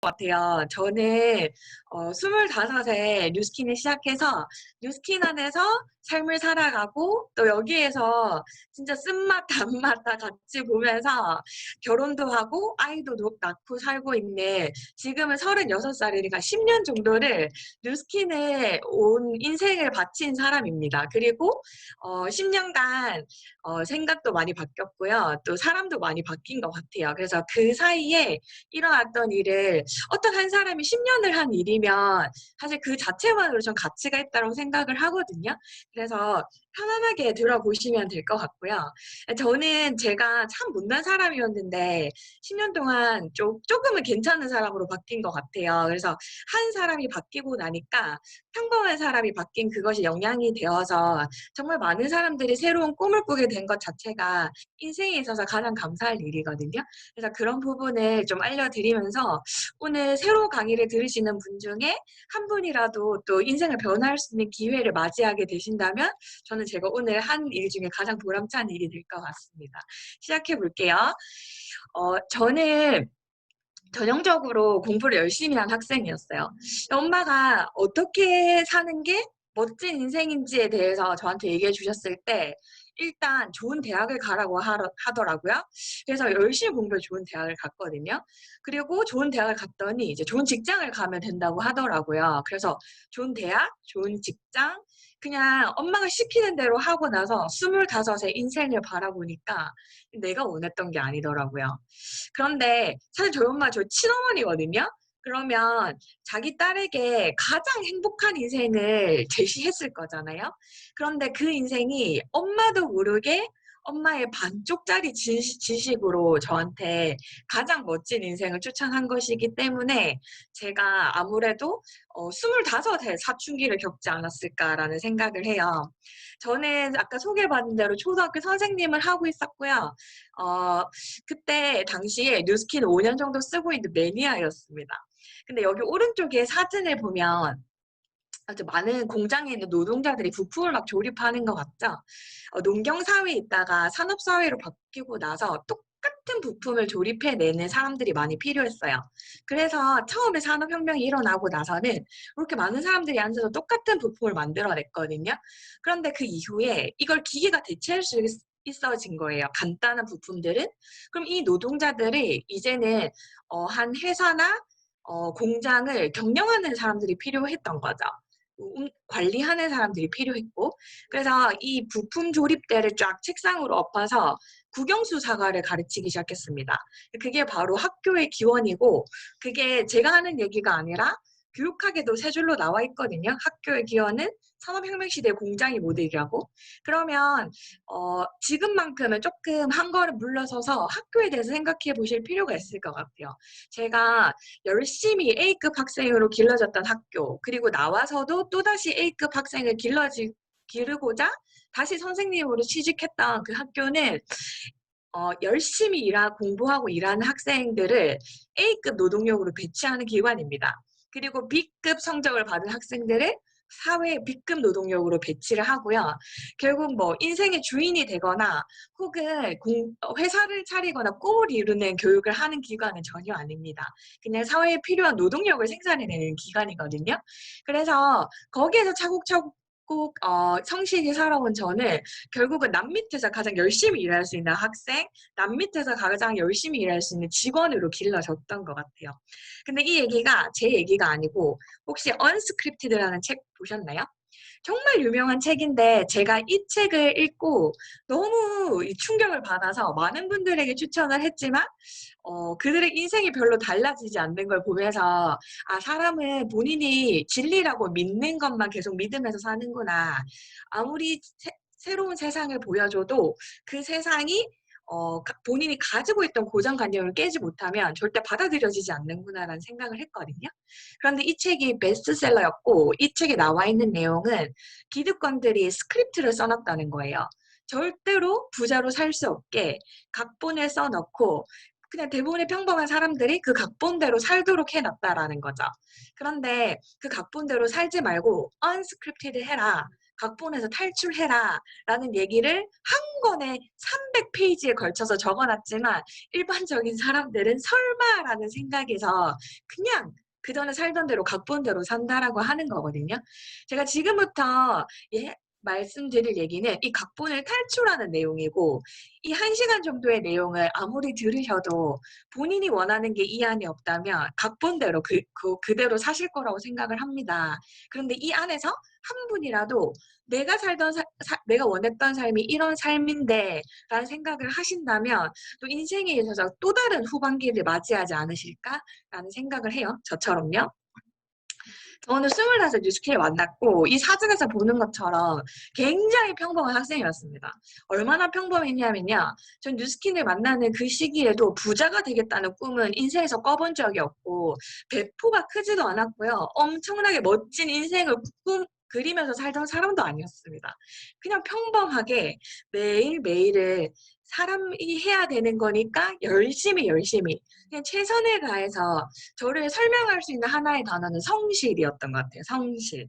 같아요. 저는 25에 뉴스킨을 시작해서 뉴스킨 안에서 삶을 살아가고 또 여기에서 진짜 쓴맛 단맛 다 같이 보면서 결혼도 하고 아이도 낳고 살고 있는 지금은 36살이니까 10년 정도를 뉴스킨에 온 인생을 바친 사람입니다. 그리고 10년간 생각도 많이 바뀌었고요. 또 사람도 많이 바뀐 것 같아요. 그래서 그 사이에 일어났던 일을 어떤 한 사람이 10년을 한 일이면 사실 그 자체만으로 전 가치가 있다고 생각을 하거든요. 그래서 편안하게 들어보시면 될 것 같고요. 저는 제가 참 못난 사람이었는데 10년 동안 조금은 괜찮은 사람으로 바뀐 것 같아요. 그래서 한 사람이 바뀌고 나니까 평범한 사람이 바뀐 그것이 영향이 되어서 정말 많은 사람들이 새로운 꿈을 꾸게 된 것 자체가 인생에 있어서 가장 감사할 일이거든요. 그래서 그런 부분을 좀 알려드리면서 오늘 새로 강의를 들으시는 분 중에 한 분이라도 또 인생을 변화할 수 있는 기회를 맞이하게 되신다면 저는 제가 오늘 한 일 중에 가장 보람찬 일이 될 것 같습니다. 시작해 볼게요. 저는 전형적으로 공부를 열심히 한 학생이었어요. 엄마가 어떻게 사는 게 멋진 인생인지에 대해서 저한테 얘기해 주셨을 때 일단 좋은 대학을 가라고 하더라고요. 그래서 열심히 공부해 좋은 대학을 갔거든요. 그리고 좋은 대학을 갔더니 이제 좋은 직장을 가면 된다고 하더라고요. 그래서 좋은 대학, 좋은 직장, 그냥 엄마가 시키는 대로 하고 나서 25의 인생을 바라보니까 내가 원했던 게 아니더라고요. 그런데 사실 저희 엄마 저 친어머니거든요. 그러면 자기 딸에게 가장 행복한 인생을 제시했을 거잖아요. 그런데 그 인생이 엄마도 모르게 엄마의 반쪽짜리 지식으로 저한테 가장 멋진 인생을 추천한 것이기 때문에 제가 아무래도 25의 사춘기를 겪지 않았을까라는 생각을 해요. 저는 아까 소개받은 대로 초등학교 선생님을 하고 있었고요. 어, 그때 당시에 뉴스킨 5년 정도 쓰고 있는 매니아였습니다. 근데 여기 오른쪽에 사진을 보면 아주 많은 공장에 있는 노동자들이 부품을 막 조립하는 것 같죠? 농경사회에 있다가 산업사회로 바뀌고 나서 똑같은 부품을 조립해내는 사람들이 많이 필요했어요. 그래서 처음에 산업혁명이 일어나고 나서는 그렇게 많은 사람들이 앉아서 똑같은 부품을 만들어냈거든요. 그런데 그 이후에 이걸 기계가 대체할 수 있어진 거예요. 간단한 부품들은. 그럼 이 노동자들이 이제는 한 회사나 공장을 경영하는 사람들이 필요했던 거죠. 관리하는 사람들이 필요했고 그래서 이 부품 조립대를 쫙 책상으로 엎어서 국영수 사과를 가르치기 시작했습니다. 그게 바로 학교의 기원이고 그게 제가 하는 얘기가 아니라 교육학에도 세 줄로 나와 있거든요. 학교의 기원은 산업혁명 시대 공장이 모델이라고. 그러면 지금만큼은 조금 한 걸음 물러서서 학교에 대해서 생각해 보실 필요가 있을 것 같아요. 제가 열심히 A급 학생으로 길러졌던 학교, 그리고 나와서도 또다시 A급 학생을 기르고자 다시 선생님으로 취직했던 그 학교는 열심히 공부하고 일하는 학생들을 A급 노동력으로 배치하는 기관입니다. 그리고 B급 성적을 받은 학생들을 사회 B급 노동력으로 배치를 하고요. 결국 뭐 인생의 주인이 되거나 혹은 회사를 차리거나 꿈을 이루는 교육을 하는 기관은 전혀 아닙니다. 그냥 사회에 필요한 노동력을 생산해내는 기관이거든요. 그래서 거기에서 차곡차곡 성실히 살아온 저는 결국은 남 밑에서 가장 열심히 일할 수 있는 학생, 남 밑에서 가장 열심히 일할 수 있는 직원으로 길러졌던 것 같아요. 근데 이 얘기가 제 얘기가 아니고 혹시 언스크립티드라는 책 보셨나요? 정말 유명한 책인데 제가 이 책을 읽고 너무 충격을 받아서 많은 분들에게 추천을 했지만 그들의 인생이 별로 달라지지 않는 걸 보면서 아 사람은 본인이 진리라고 믿는 것만 계속 믿으면서 사는구나. 아무리 새로운 세상을 보여줘도 그 세상이 본인이 가지고 있던 고정관념을 깨지 못하면 절대 받아들여지지 않는구나라는 생각을 했거든요. 그런데 이 책이 베스트셀러였고 이 책에 나와 있는 내용은 기득권들이 스크립트를 써놨다는 거예요. 절대로 부자로 살 수 없게 각본을 써놓고 그냥 대부분의 평범한 사람들이 그 각본대로 살도록 해놨다라는 거죠. 그런데 그 각본대로 살지 말고 unscripted 해라. 각본에서 탈출해라 라는 얘기를 한 권에 300페이지에 걸쳐서 적어놨지만 일반적인 사람들은 설마라는 생각에서 그냥 그전에 살던 대로 각본대로 산다라고 하는 거거든요. 제가 지금부터 말씀드릴 얘기는 이 각본을 탈출하는 내용이고 이 1시간 정도의 내용을 아무리 들으셔도 본인이 원하는 게 이 안에 없다면 각본대로 그대로 사실 거라고 생각을 합니다. 그런데 이 안에서 한 분이라도 내가 살던 내가 원했던 삶이 이런 삶인데 라는 생각을 하신다면 또 인생에 있어서 또 다른 후반기를 맞이하지 않으실까라는 생각을 해요. 저처럼요. 저는 25 뉴스킬을 만났고 이 사진에서 보는 것처럼 굉장히 평범한 학생이었습니다. 얼마나 평범했냐면요. 전 뉴스킨을 만나는 그 시기에도 부자가 되겠다는 꿈은 인생에서 꿔본 적이 없고 배포가 크지도 않았고요. 엄청나게 멋진 인생을 그리면서 살던 사람도 아니었습니다. 그냥 평범하게 매일매일을 사람이 해야 되는 거니까 열심히 그냥 최선을 다해서 저를 설명할 수 있는 하나의 단어는 성실이었던 것 같아요. 성실.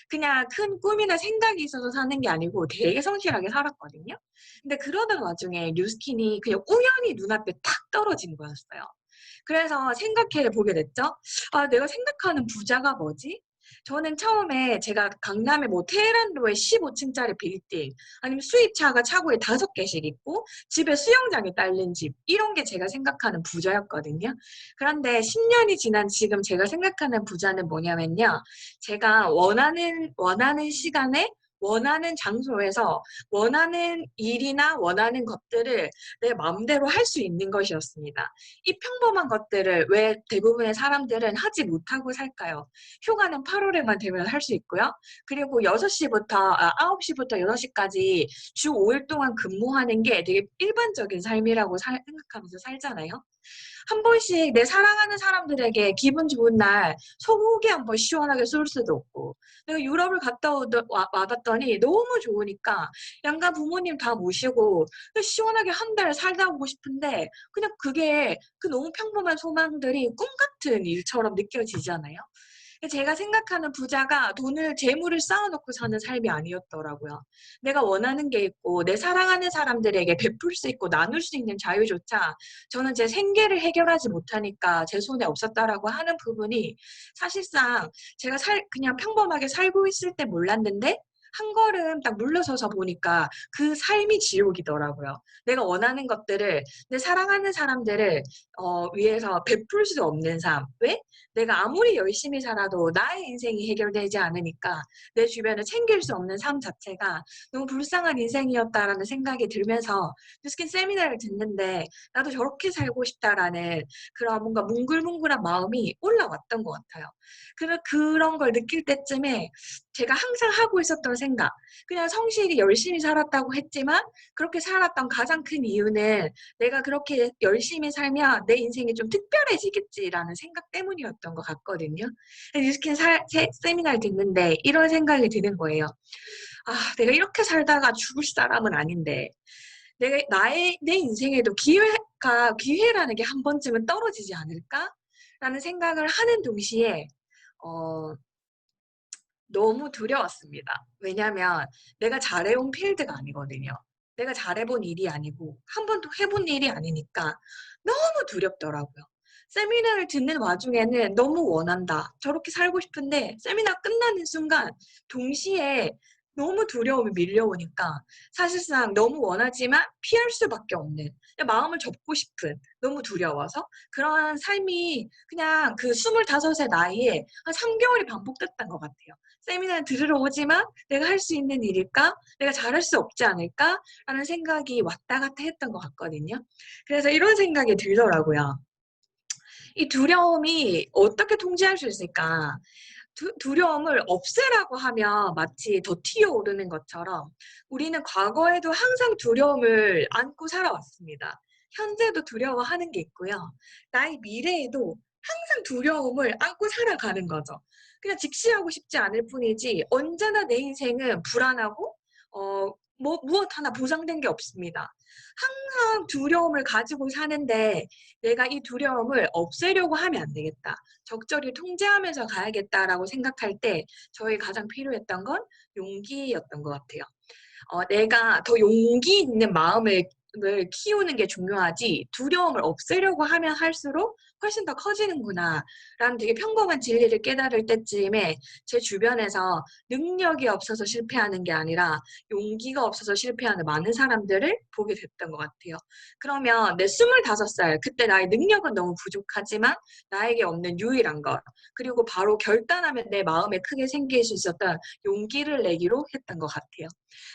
그냥 큰 꿈이나 생각이 있어서 사는 게 아니고 되게 성실하게 살았거든요. 근데 그러던 와중에 뉴스킨이 그냥 우연히 눈앞에 탁 떨어진 거였어요. 그래서 생각해 보게 됐죠. 아, 내가 생각하는 부자가 뭐지? 저는 처음에 제가 강남의 뭐 테헤란로에 15층짜리 빌딩 아니면 수입차가 차고에 5개씩 있고 집에 수영장이 딸린 집 이런 게 제가 생각하는 부자였거든요. 그런데 10년이 지난 지금 제가 생각하는 부자는 뭐냐면요. 제가 원하는 시간에 원하는 장소에서 원하는 일이나 원하는 것들을 내 마음대로 할 수 있는 것이었습니다. 이 평범한 것들을 왜 대부분의 사람들은 하지 못하고 살까요? 휴가는 8월에만 되면 할 수 있고요. 그리고 9시부터 6시까지 주 5일 동안 근무하는 게 되게 일반적인 삶이라고 생각하면서 살잖아요. 한 번씩 내 사랑하는 사람들에게 기분 좋은 날 소고기 한 번 시원하게 쏠 수도 없고 내가 유럽을 갔다 와봤더니 너무 좋으니까 양가 부모님 다 모시고 시원하게 한 달 살다 오고 싶은데 그냥 그게 그 너무 평범한 소망들이 꿈 같은 일처럼 느껴지잖아요. 제가 생각하는 부자가 재물을 쌓아놓고 사는 삶이 아니었더라고요. 내가 원하는 게 있고 내 사랑하는 사람들에게 베풀 수 있고 나눌 수 있는 자유조차 저는 제 생계를 해결하지 못하니까 제 손에 없었다라고 하는 부분이 사실상 제가 그냥 평범하게 살고 있을 때 몰랐는데 한 걸음 딱 물러서서 보니까 그 삶이 지옥이더라고요. 내가 원하는 것들을 내 사랑하는 사람들을 위해서 베풀 수 없는 삶. 왜? 내가 아무리 열심히 살아도 나의 인생이 해결되지 않으니까 내 주변을 챙길 수 없는 삶 자체가 너무 불쌍한 인생이었다라는 생각이 들면서 뉴스킨 세미나를 듣는데 나도 저렇게 살고 싶다라는 그런 뭔가 뭉글뭉글한 마음이 올라왔던 것 같아요. 그런 걸 느낄 때쯤에 제가 항상 하고 있었던 생각, 그냥 성실히 열심히 살았다고 했지만 그렇게 살았던 가장 큰 이유는 내가 그렇게 열심히 살면 내 인생이 좀 특별해지겠지라는 생각 때문이었던 것 같거든요. 뉴스킨 세미나를 듣는데 이런 생각이 드는 거예요. 아, 내가 이렇게 살다가 죽을 사람은 아닌데 내 인생에도 기회라는 게 한 번쯤은 떨어지지 않을까? 라는 생각을 하는 동시에 어, 너무 두려웠습니다. 왜냐하면 내가 잘해온 필드가 아니거든요. 내가 잘해본 일이 아니고 한 번도 해본 일이 아니니까 너무 두렵더라고요. 세미나를 듣는 와중에는 너무 원한다. 저렇게 살고 싶은데 세미나 끝나는 순간 동시에 너무 두려움이 밀려오니까 사실상 너무 원하지만 피할 수밖에 없는 마음을 접고 싶은 너무 두려워서 그런 삶이 그냥 그 25의 나이에 한 3개월이 반복됐던 것 같아요. 세미나를 들으러 오지만 내가 할 수 있는 일일까? 내가 잘할 수 없지 않을까? 라는 생각이 왔다 갔다 했던 것 같거든요. 그래서 이런 생각이 들더라고요. 이 두려움이 어떻게 통제할 수 있을까? 두려움을 없애라고 하면 마치 더 튀어오르는 것처럼 우리는 과거에도 항상 두려움을 안고 살아왔습니다. 현재도 두려워하는 게 있고요. 나의 미래에도 항상 두려움을 안고 살아가는 거죠. 그냥 직시하고 싶지 않을 뿐이지 언제나 내 인생은 불안하고 무엇 하나 보장된 게 없습니다. 항상 두려움을 가지고 사는데 내가 이 두려움을 없애려고 하면 안 되겠다. 적절히 통제하면서 가야겠다라고 생각할 때 저희 가장 필요했던 건 용기였던 것 같아요. 내가 더 용기 있는 마음을 키우는 게 중요하지 두려움을 없애려고 하면 할수록 훨씬 더 커지는구나라는 되게 평범한 진리를 깨달을 때쯤에 제 주변에서 능력이 없어서 실패하는 게 아니라 용기가 없어서 실패하는 많은 사람들을 보게 됐던 것 같아요. 그러면 내 25살 그때 나의 능력은 너무 부족하지만 나에게 없는 유일한 것 그리고 바로 결단하면 내 마음에 크게 생길 수 있었던 용기를 내기로 했던 것 같아요.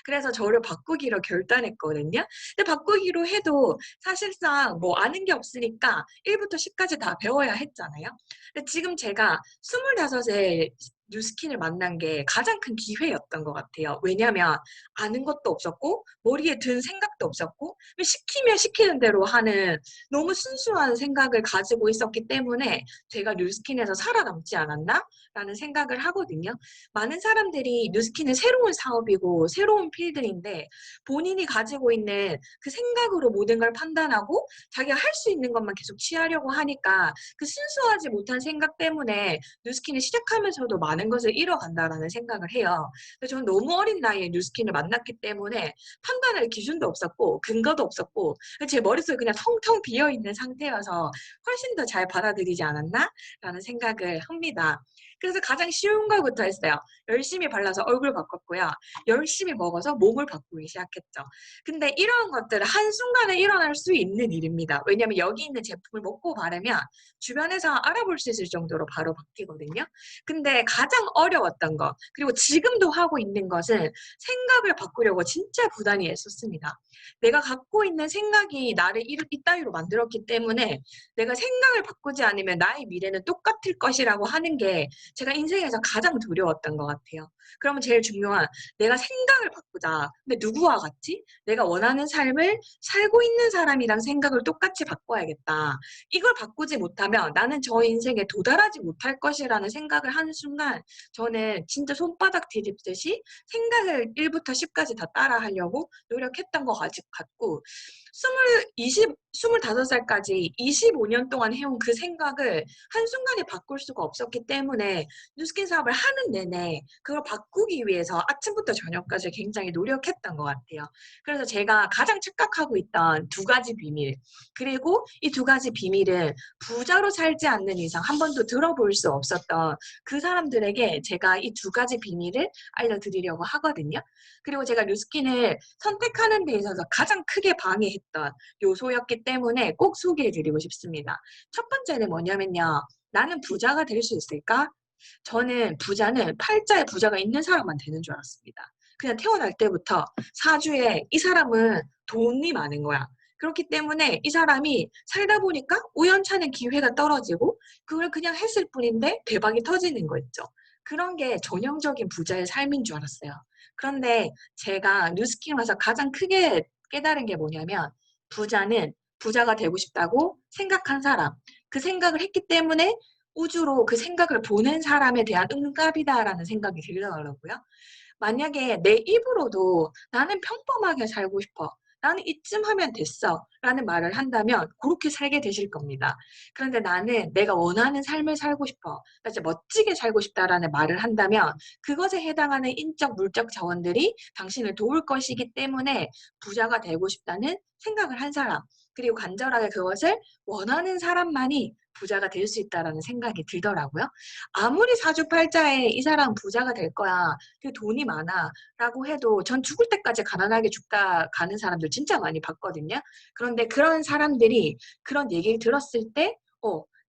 그래서 저를 바꾸기로 결단했거든요. 근데 바꾸기로 해도 사실상 뭐 아는 게 없으니까 1 부터 10 까지 다 배워야 했잖아요. 근데 지금 제가 25에 뉴스킨을 만난 게 가장 큰 기회였던 것 같아요. 왜냐면 아는 것도 없었고 머리에 든 생각도 없었고 시키면 시키는 대로 하는 너무 순수한 생각을 가지고 있었기 때문에 제가 뉴스킨에서 살아남지 않았나라는 생각을 하거든요. 많은 사람들이 뉴스킨은 새로운 사업이고 새로운 필드인데 본인이 가지고 있는 그 생각으로 모든 걸 판단하고 자기가 할 수 있는 것만 계속 취하려고 하니까 그 순수하지 못한 생각 때문에 뉴스킨을 시작하면서도 많은 것을 잃어간다라는 생각을 해요. 그래서 저는 너무 어린 나이에 뉴스킨을 만났기 때문에 판단할 기준도 없었고 근거도 없었고 제 머릿속에 그냥 텅텅 비어있는 상태여서 훨씬 더 잘 받아들이지 않았나라는 생각을 합니다. 그래서 가장 쉬운 걸부터 했어요. 열심히 발라서 얼굴 바꿨고요. 열심히 먹어서 몸을 바꾸기 시작했죠. 근데 이런 것들은 한순간에 일어날 수 있는 일입니다. 왜냐하면 여기 있는 제품을 먹고 바르면 주변에서 알아볼 수 있을 정도로 바로 바뀌거든요. 근데 가장 어려웠던 거 그리고 지금도 하고 있는 것은 생각을 바꾸려고 진짜 부단히 애썼습니다. 내가 갖고 있는 생각이 나를 이따위로 만들었기 때문에 내가 생각을 바꾸지 않으면 나의 미래는 똑같을 것이라고 하는 게 제가 인생에서 가장 두려웠던 것 같아요. 그러면 제일 중요한 내가 생각을 바꾸자. 근데 누구와 같이? 내가 원하는 삶을 살고 있는 사람이랑 생각을 똑같이 바꿔야겠다. 이걸 바꾸지 못하면 나는 저 인생에 도달하지 못할 것이라는 생각을 하는 순간 저는 진짜 손바닥 뒤집듯이 생각을 1부터 10까지 다 따라하려고 노력했던 것 같고 25살까지 25년 동안 해온 그 생각을 한순간에 바꿀 수가 없었기 때문에 뉴스킨 사업을 하는 내내 그걸 바꾸기 위해서 아침부터 저녁까지 굉장히 노력했던 것 같아요. 그래서 제가 가장 착각하고 있던 2가지 비밀 그리고 이 2가지 비밀은 부자로 살지 않는 이상 한 번도 들어볼 수 없었던 그 사람들에게 제가 이 2가지 비밀을 알려드리려고 하거든요. 그리고 제가 뉴스킨을 선택하는 데 있어서 가장 크게 방해했던 요소였기 때문에 꼭 소개해 드리고 싶습니다. 첫 번째는 뭐냐면요. '나는 부자가 될 수 있을까?' 저는 부자는 팔자에 부자가 있는 사람만 되는 줄 알았습니다. 그냥 태어날 때부터 사주에 이 사람은 돈이 많은 거야. 그렇기 때문에 이 사람이 살다 보니까 우연찮은 기회가 떨어지고 그걸 그냥 했을 뿐인데 대박이 터지는 거 있죠. 그런 게 전형적인 부자의 삶인 줄 알았어요. 그런데 제가 뉴스킨 와서 가장 크게 깨달은 게 뭐냐면 부자는 부자가 되고 싶다고 생각한 사람, 그 생각을 했기 때문에 우주로 그 생각을 보낸 사람에 대한 응답이다라는 생각이 들더라고요. 만약에 내 입으로도 '나는 평범하게 살고 싶어. 나는 이쯤 하면 됐어.'라는 말을 한다면 고렇게 살게 되실 겁니다. 그런데 '나는 내가 원하는 삶을 살고 싶어. 나 진짜 멋지게 살고 싶다.'라는 말을 한다면 그것에 해당하는 인적, 물적 자원들이 당신을 도울 것이기 때문에 부자가 되고 싶다는 생각을 한 사람 그리고 간절하게 그것을 원하는 사람만이 부자가 될 수 있다라는 생각이 들더라고요. 아무리 사주팔자에 '이 사람은 부자가 될 거야. 되게 돈이 많아.'라고 해도 전 죽을 때까지 가난하게 죽다 가는 사람들 진짜 많이 봤거든요. 그런데 그런 사람들이 그런 얘기를 들었을 때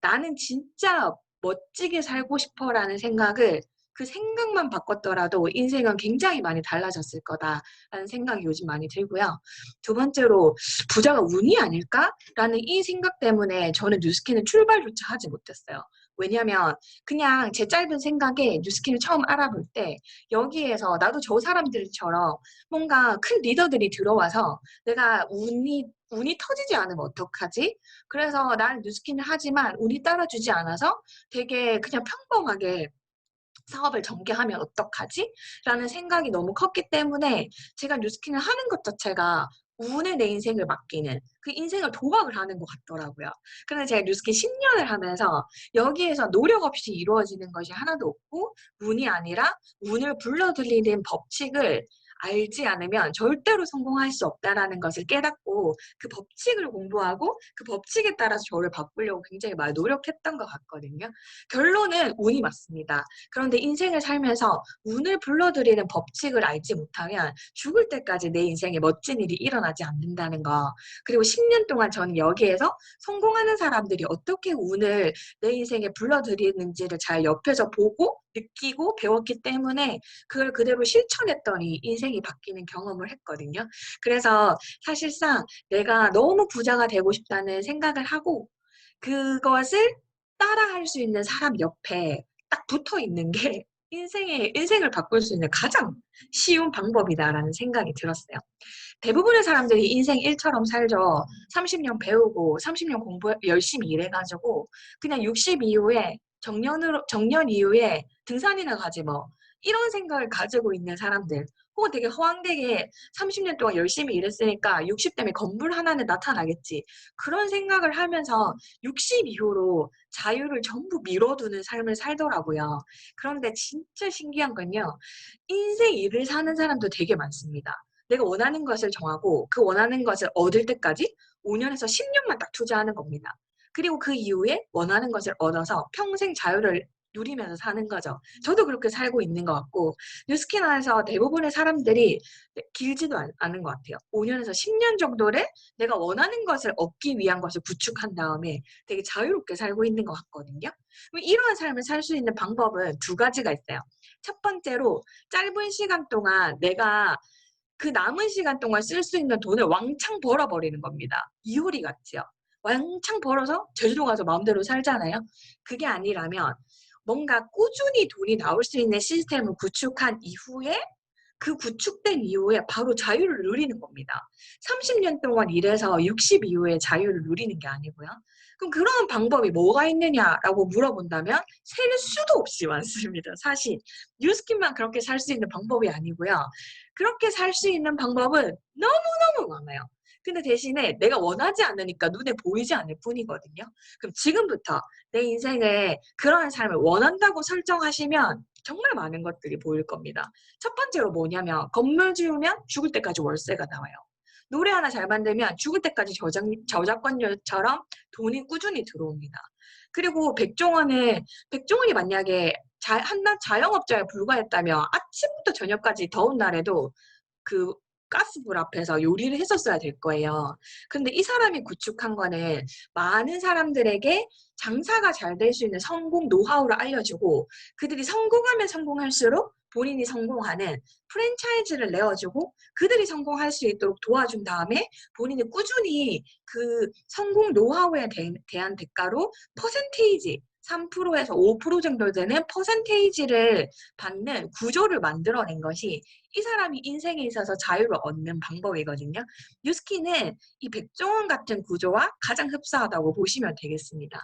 '나는 진짜 멋지게 살고 싶어.'라는 생각을 그 생각만 바꿨더라도 '인생은 굉장히 많이 달라졌을 거다.'라는 생각이 요즘 많이 들고요. 두 번째로 '부자가 운이 아닐까?'라는 이 생각 때문에 저는 뉴스킨을 출발조차 하지 못했어요. 왜냐하면 그냥 제 짧은 생각에 뉴스킨을 처음 알아볼 때 여기에서 나도 저 사람들처럼 뭔가 큰 리더들이 들어와서 '내가 운이 터지지 않으면 어떡하지? 그래서 나는 뉴스킨을 하지만 운이 따라주지 않아서 되게 그냥 평범하게 사업을 전개하면 어떡하지? 라는 생각이 너무 컸기 때문에 제가 뉴스킨을 하는 것 자체가 운에 내 인생을 맡기는 그 인생을 도박을 하는 것 같더라고요. 그런데 제가 뉴스킨 10년을 하면서 여기에서 노력 없이 이루어지는 것이 하나도 없고 운이 아니라 운을 불러들이는 법칙을 알지 않으면 절대로 성공할 수 없다라는 것을 깨닫고 그 법칙을 공부하고 그 법칙에 따라서 저를 바꾸려고 굉장히 많이 노력했던 것 같거든요. 결론은 운이 맞습니다. 그런데 인생을 살면서 운을 불러들이는 법칙을 알지 못하면 죽을 때까지 내 인생에 멋진 일이 일어나지 않는다는 거. 그리고 10년 동안 저는 여기에서 성공하는 사람들이 어떻게 운을 내 인생에 불러들이는지를 잘 옆에서 보고 느끼고 배웠기 때문에 그걸 그대로 실천했더니 인생이 바뀌는 경험을 했거든요. 그래서 사실상 내가 너무 부자가 되고 싶다는 생각을 하고 그것을 따라할 수 있는 사람 옆에 딱 붙어 있는 게 인생을 바꿀 수 있는 가장 쉬운 방법이다라는 생각이 들었어요. 대부분의 사람들이 인생 일처럼 살죠. 30년 배우고 30년 공부 열심히 일해가지고 그냥 60 이후에 정년 이후에 등산이나 가지 뭐 이런 생각을 가지고 있는 사람들 혹은 되게 허황되게 30년 동안 열심히 일했으니까 60 되면 건물 하나는 나타나겠지. 그런 생각을 하면서 60 이후로 자유를 전부 미뤄두는 삶을 살더라고요. 그런데 진짜 신기한 건요. 인생 일을 사는 사람도 되게 많습니다. 내가 원하는 것을 정하고 그 원하는 것을 얻을 때까지 5년에서 10년만 딱 투자하는 겁니다. 그리고 그 이후에 원하는 것을 얻어서 평생 자유를 누리면서 사는 거죠. 저도 그렇게 살고 있는 것 같고 뉴스킨 안에서 대부분의 사람들이 길지도 않은 것 같아요. 5년에서 10년 정도를 내가 원하는 것을 얻기 위한 것을 구축한 다음에 되게 자유롭게 살고 있는 것 같거든요. 이러한 삶을 살 수 있는 방법은 두 가지가 있어요. 첫 번째로 짧은 시간 동안 내가 그 남은 시간 동안 쓸 수 있는 돈을 왕창 벌어버리는 겁니다. 이효리 같이요. 왕창 벌어서 제주도 가서 마음대로 살잖아요. 그게 아니라면 뭔가 꾸준히 돈이 나올 수 있는 시스템을 구축한 이후에 그 구축된 이후에 바로 자유를 누리는 겁니다. 30년 동안 일해서 60 이후에 자유를 누리는 게 아니고요. 그럼 그런 방법이 뭐가 있느냐라고 물어본다면 셀 수도 없이 많습니다. 사실 뉴스킨만 그렇게 살 수 있는 방법이 아니고요. 그렇게 살 수 있는 방법은 너무너무 많아요. 근데 대신에 내가 원하지 않으니까 눈에 보이지 않을 뿐이거든요. 그럼 지금부터 내 인생에 그러한 삶을 원한다고 설정하시면 정말 많은 것들이 보일 겁니다. 첫 번째로 뭐냐면 건물 지으면 죽을 때까지 월세가 나와요. 노래 하나 잘 만들면 죽을 때까지 저작권료처럼 돈이 꾸준히 들어옵니다. 그리고 백종원이 만약에 한낱 자영업자에 불과했다면 아침부터 저녁까지 더운 날에도 그 가스불 앞에서 요리를 했었어야 될 거예요. 근데 이 사람이 구축한 거는 많은 사람들에게 장사가 잘 될 수 있는 성공 노하우를 알려주고 그들이 성공하면 성공할수록 본인이 성공하는 프랜차이즈를 내어주고 그들이 성공할 수 있도록 도와준 다음에 본인이 꾸준히 그 성공 노하우에 대한 대가로 퍼센테이지 3%에서 5% 정도 되는 퍼센테이지를 받는 구조를 만들어낸 것이 이 사람이 인생에 있어서 자유를 얻는 방법이거든요. 뉴스킨은 이 백종원 같은 구조와 가장 흡사하다고 보시면 되겠습니다.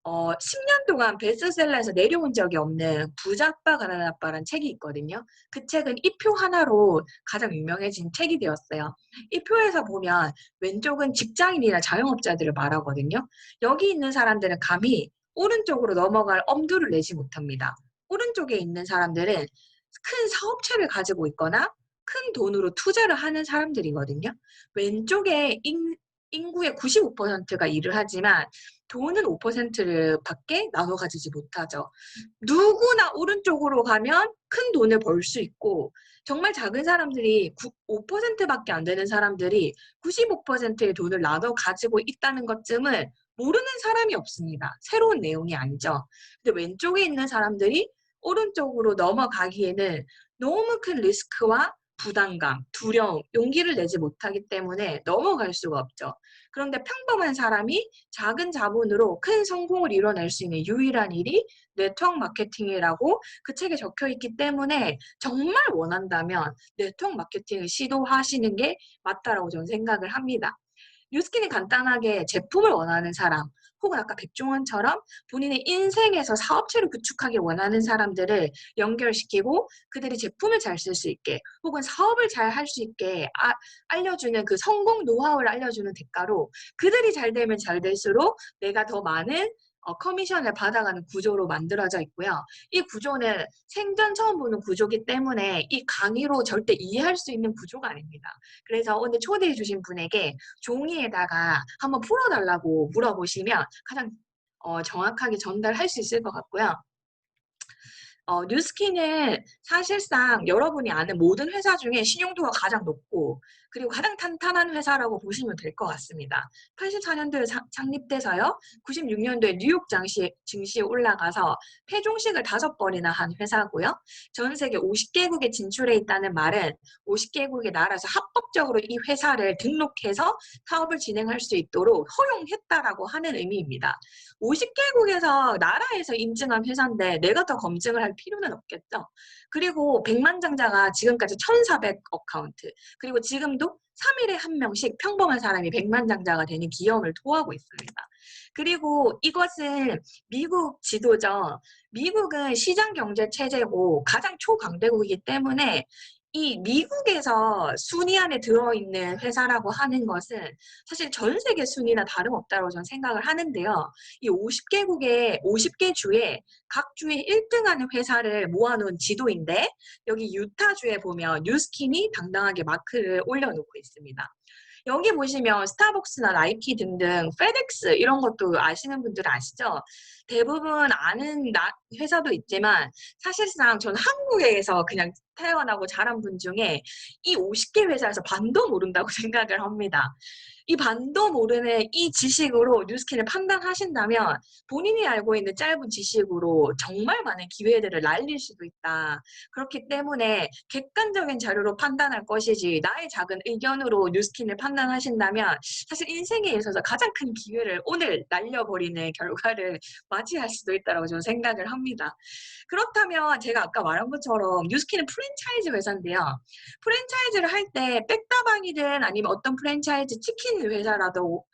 10년 동안 베스트셀러에서 내려온 적이 없는 부자 아빠 가난한 아빠라는 책이 있거든요. 그 책은 이 표 하나로 가장 유명해진 책이 되었어요. 이 표에서 보면 왼쪽은 직장인이나 자영업자들을 말하거든요. 여기 있는 사람들은 감히 오른쪽으로 넘어갈 엄두를 내지 못합니다. 오른쪽에 있는 사람들은 큰 사업체를 가지고 있거나 큰 돈으로 투자를 하는 사람들이거든요. 왼쪽에 인구의 95%가 일을 하지만 돈은 5%를 밖에 나눠 가지지 못하죠. 누구나 오른쪽으로 가면 큰 돈을 벌 수 있고 정말 작은 사람들이 5%밖에 안 되는 사람들이 95%의 돈을 나눠 가지고 있다는 것쯤을 모르는 사람이 없습니다. 새로운 내용이 아니죠. 근데 왼쪽에 있는 사람들이 오른쪽으로 넘어가기에는 너무 큰 리스크와 부담감, 두려움, 용기를 내지 못하기 때문에 넘어갈 수가 없죠. 그런데 평범한 사람이 작은 자본으로 큰 성공을 이뤄낼 수 있는 유일한 일이 네트워크 마케팅이라고 그 책에 적혀 있기 때문에 정말 원한다면 네트워크 마케팅을 시도하시는 게 맞다라고 저는 생각을 합니다. 뉴스킨이 간단하게 제품을 원하는 사람 혹은 아까 백종원처럼 본인의 인생에서 사업체를 구축하기 원하는 사람들을 연결시키고 그들이 제품을 잘 쓸 수 있게 혹은 사업을 잘 할 수 있게 알려주는 그 성공 노하우를 알려주는 대가로 그들이 잘 되면 잘 될수록 내가 더 많은 커미션을 받아가는 구조로 만들어져 있고요. 이 구조는 생전 처음 보는 구조기 때문에 이 강의로 절대 이해할 수 있는 구조가 아닙니다. 그래서 오늘 초대해 주신 분에게 종이에다가 한번 풀어달라고 물어보시면 가장 정확하게 전달할 수 있을 것 같고요. 뉴스킨은 사실상 여러분이 아는 모든 회사 중에 신용도가 가장 높고 그리고 가장 탄탄한 회사라고 보시면 될 것 같습니다. 84년도에 창립돼서요. 96년도에 뉴욕 증시에 올라가서 폐종식을 5번이나 한 회사고요. 전 세계 50개국에 진출해 있다는 말은 50개국의 나라에서 합법적으로 이 회사를 등록해서 사업을 진행할 수 있도록 허용했다라고 하는 의미입니다. 50개국에서 나라에서 인증한 회사인데 내가 더 검증을 할 필요는 없겠죠. 그리고 백만장자가 지금까지 1,400 어카운트 그리고 지금도 3일에 한 명씩 평범한 사람이 백만장자가 되는 기염을 토하고 있습니다. 그리고 이것은 미국 지도죠. 미국은 시장 경제 체제고 가장 초강대국이기 때문에 이 미국에서 순위 안에 들어있는 회사라고 하는 것은 사실 전 세계 순위나 다름없다고 저는 생각을 하는데요. 이 50개 주에 각 주에 1등하는 회사를 모아놓은 지도인데 여기 유타주에 보면 뉴스킨이 당당하게 마크를 올려놓고 있습니다. 여기 보시면 스타벅스나 나이키 등등 페덱스 이런 것도 아시는 분들은 아시죠? 대부분 아는 회사도 있지만 사실상 저는 한국에서 그냥 태어나고 자란 분 중에 이 50개 회사에서 반도 모른다고 생각을 합니다. 이 반도 모르는 이 지식으로 뉴스킨을 판단하신다면 본인이 알고 있는 짧은 지식으로 정말 많은 기회들을 날릴 수도 있다. 그렇기 때문에 객관적인 자료로 판단할 것이지 나의 작은 의견으로 뉴스킨을 판단하신다면 사실 인생에 있어서 가장 큰 기회를 오늘 날려버리는 결과를 맞이할 수도 있다고 저는 생각을 합니다. 그렇다면 제가 아까 말한 것처럼 뉴스킨은 프랜차이즈 회사인데요. 프랜차이즈를 할 때 백다방이든 아니면 어떤 프랜차이즈 치킨 회사라도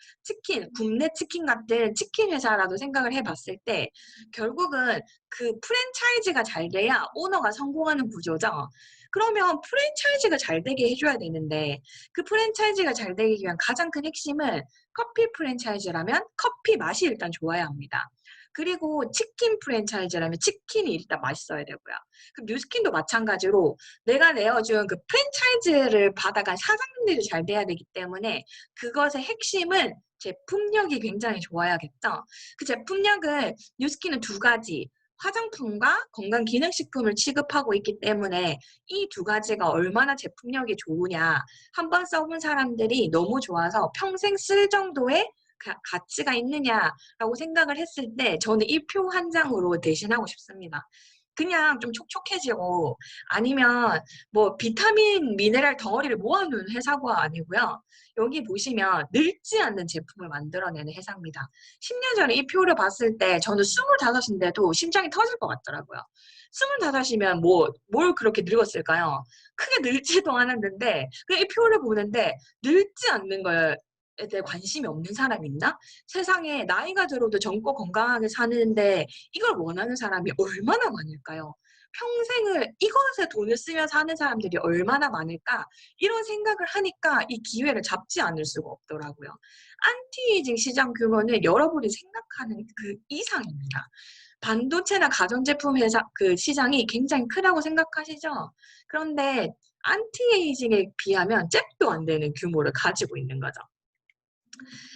국내 치킨 같은 치킨 회사라도 생각을 해봤을 때 결국은 그 프랜차이즈가 잘 돼야 오너가 성공하는 구조죠. 그러면 프랜차이즈가 잘 되게 해줘야 되는데 그 프랜차이즈가 잘 되기 위한 가장 큰 핵심은 커피 프랜차이즈라면 커피 맛이 일단 좋아야 합니다. 그리고 치킨 프랜차이즈라면 치킨이 일단 맛있어야 되고요. 그럼 뉴스킨도 마찬가지로 내가 내어준 그 프랜차이즈를 받아간 사장님들이 잘 돼야 되기 때문에 그것의 핵심은 제품력이 굉장히 좋아야겠죠. 그 제품력은 뉴스킨은 2가지 화장품과 건강기능식품을 취급하고 있기 때문에 이 2가지가 얼마나 제품력이 좋으냐 한번 써본 사람들이 너무 좋아서 평생 쓸 정도의 가치가 있느냐라고 생각을 했을 때 저는 이 표 한 장으로 대신하고 싶습니다. 그냥 좀 촉촉해지고 아니면 뭐 비타민, 미네랄 덩어리를 모아놓은 회사가 아니고요. 여기 보시면 늙지 않는 제품을 만들어내는 회사입니다. 10년 전에 이 표를 봤을 때 저는 25인데도 심장이 터질 것 같더라고요. 25이면 뭘 그렇게 늙었을까요? 크게 늙지도 않았는데 그냥 이 표를 보는데 늙지 않는 걸 에 대해 관심이 없는 사람이 있나? 세상에 나이가 들어도 젊고 건강하게 사는데 이걸 원하는 사람이 얼마나 많을까요? 평생을 이것에 돈을 쓰며 사는 사람들이 얼마나 많을까? 이런 생각을 하니까 이 기회를 잡지 않을 수가 없더라고요. 안티에이징 시장 규모는 여러분이 생각하는 그 이상입니다. 반도체나 가전제품 회사 그 시장이 굉장히 크다고 생각하시죠? 그런데 안티에이징에 비하면 잽도 안 되는 규모를 가지고 있는 거죠.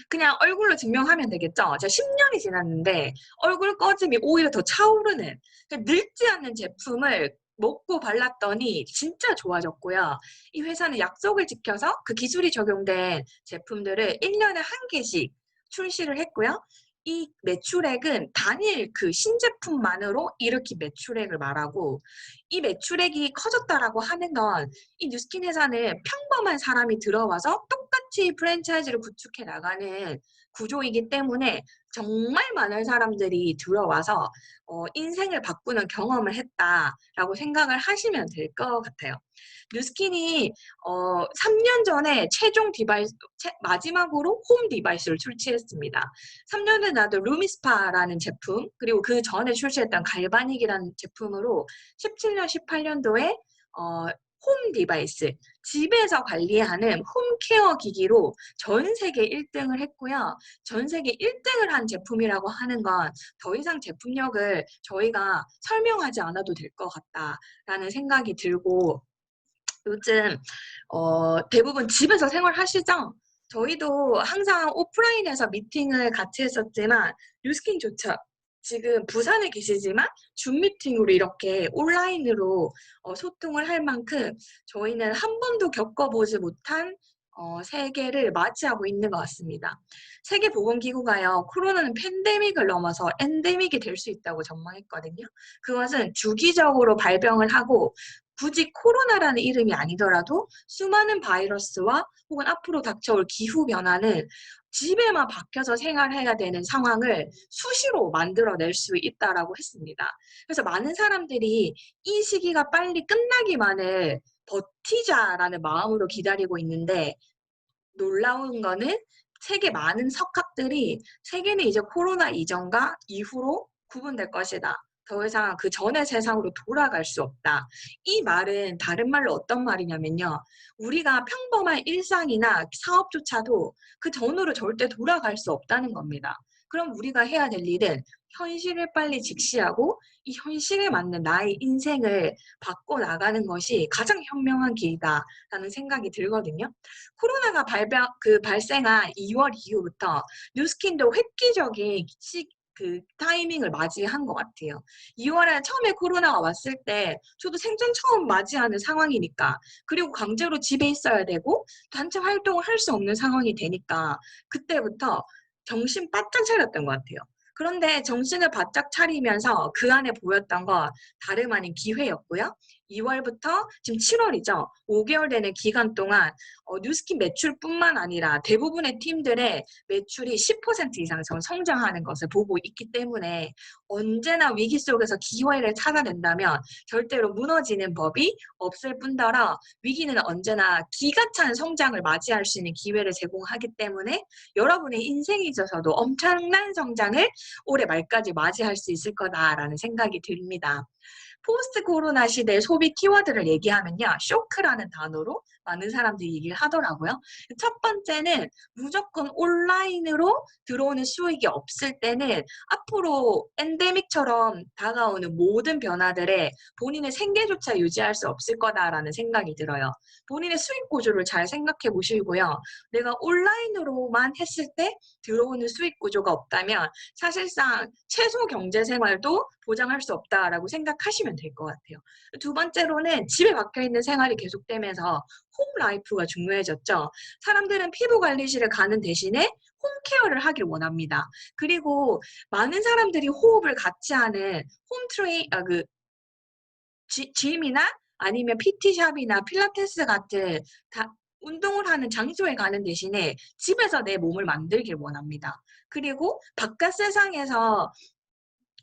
그냥 얼굴로 증명하면 되겠죠. 제가 10년이 지났는데 얼굴 꺼짐이 오히려 더 차오르는 늙지 않는 제품을 먹고 발랐더니 진짜 좋아졌고요. 이 회사는 약속을 지켜서 그 기술이 적용된 제품들을 1년에 1개씩 출시를 했고요. 이 매출액은 단일 그 신제품만으로 이렇게 매출액을 말하고 이 매출액이 커졌다라고 하는 건 이 뉴스킨 회사는 평범한 사람이 들어와서 똑같이 프랜차이즈를 구축해 나가는 구조이기 때문에 정말 많은 사람들이 들어와서 인생을 바꾸는 경험을 했다라고 생각을 하시면 될 것 같아요. 뉴스킨이 3년 전에 최종 디바이스 마지막으로 홈 디바이스를 출시했습니다. 3년 전에 나도 루미스파라는 제품, 그리고 그 전에 출시했던 갈바닉이라는 제품으로 17년, 18년도에 홈 디바이스, 집에서 관리하는 홈케어 기기로 전 세계 1등을 했고요. 전 세계 1등을 한 제품이라고 하는 건 더 이상 제품력을 저희가 설명하지 않아도 될 것 같다라는 생각이 들고, 요즘 대부분 집에서 생활하시죠? 저희도 항상 오프라인에서 미팅을 같이 했었지만 뉴스킨조차 지금 부산에 계시지만 줌 미팅으로 이렇게 온라인으로 소통을 할 만큼 저희는 한 번도 겪어보지 못한 세계를 맞이하고 있는 것 같습니다. 세계보건기구가요, 코로나는 팬데믹을 넘어서 엔데믹이 될 수 있다고 전망했거든요. 그것은 주기적으로 발병을 하고 굳이 코로나라는 이름이 아니더라도 수많은 바이러스와 혹은 앞으로 닥쳐올 기후변화는 집에만 박혀서 생활해야 되는 상황을 수시로 만들어낼 수 있다라고 했습니다. 그래서 많은 사람들이 이 시기가 빨리 끝나기만을 버티자라는 마음으로 기다리고 있는데, 놀라운 거는 세계 많은 석학들이 세계는 이제 코로나 이전과 이후로 구분될 것이다. 더 이상 그 전의 세상으로 돌아갈 수 없다. 이 말은 다른 말로 어떤 말이냐면요. 우리가 평범한 일상이나 사업조차도 그 전으로 절대 돌아갈 수 없다는 겁니다. 그럼 우리가 해야 될 일은 현실을 빨리 직시하고 이 현실에 맞는 나의 인생을 바꿔나가는 것이 가장 현명한 길이다라는 생각이 들거든요. 코로나가 발생한 2월 이후부터 뉴스킨도 획기적인 그 타이밍을 맞이한 것 같아요. 2월에 처음에 코로나가 왔을 때 저도 생전 처음 맞이하는 상황이니까, 그리고 강제로 집에 있어야 되고 단체 활동을 할 수 없는 상황이 되니까 그때부터 정신 바짝 차렸던 것 같아요. 그런데 정신을 바짝 차리면서 그 안에 보였던 건 다름 아닌 기회였고요. 2월부터 지금 7월이죠. 5개월 되는 기간 동안 뉴스킨 매출뿐만 아니라 대부분의 팀들의 매출이 10% 이상 성장하는 것을 보고 있기 때문에 언제나 위기 속에서 기회를 찾아낸다면 절대로 무너지는 법이 없을 뿐더러 위기는 언제나 기가 찬 성장을 맞이할 수 있는 기회를 제공하기 때문에 여러분의 인생에 있어서도 엄청난 성장을 올해 말까지 맞이할 수 있을 거다라는 생각이 듭니다. 포스트 코로나 시대 소비 키워드를 얘기하면요, 쇼크라는 단어로 많은 사람들이 얘기를 하더라고요. 첫 번째는 무조건 온라인으로 들어오는 수익이 없을 때는 앞으로 엔데믹처럼 다가오는 모든 변화들에 본인의 생계조차 유지할 수 없을 거다라는 생각이 들어요. 본인의 수익 구조를 잘 생각해 보시고요. 내가 온라인으로만 했을 때 들어오는 수익 구조가 없다면 사실상 최소 경제 생활도 보장할 수 없다라고 생각하시면 될 것 같아요. 두 번째로는 집에 박혀 있는 생활이 계속되면서 홈 라이프가 중요해졌죠. 사람들은 피부 관리실을 가는 대신에 홈케어를 하길 원합니다. 그리고 많은 사람들이 호흡을 같이 하는 짐이나 아니면 PT샵이나 필라테스 같은 운동을 하는 장소에 가는 대신에 집에서 내 몸을 만들길 원합니다. 그리고 바깥 세상에서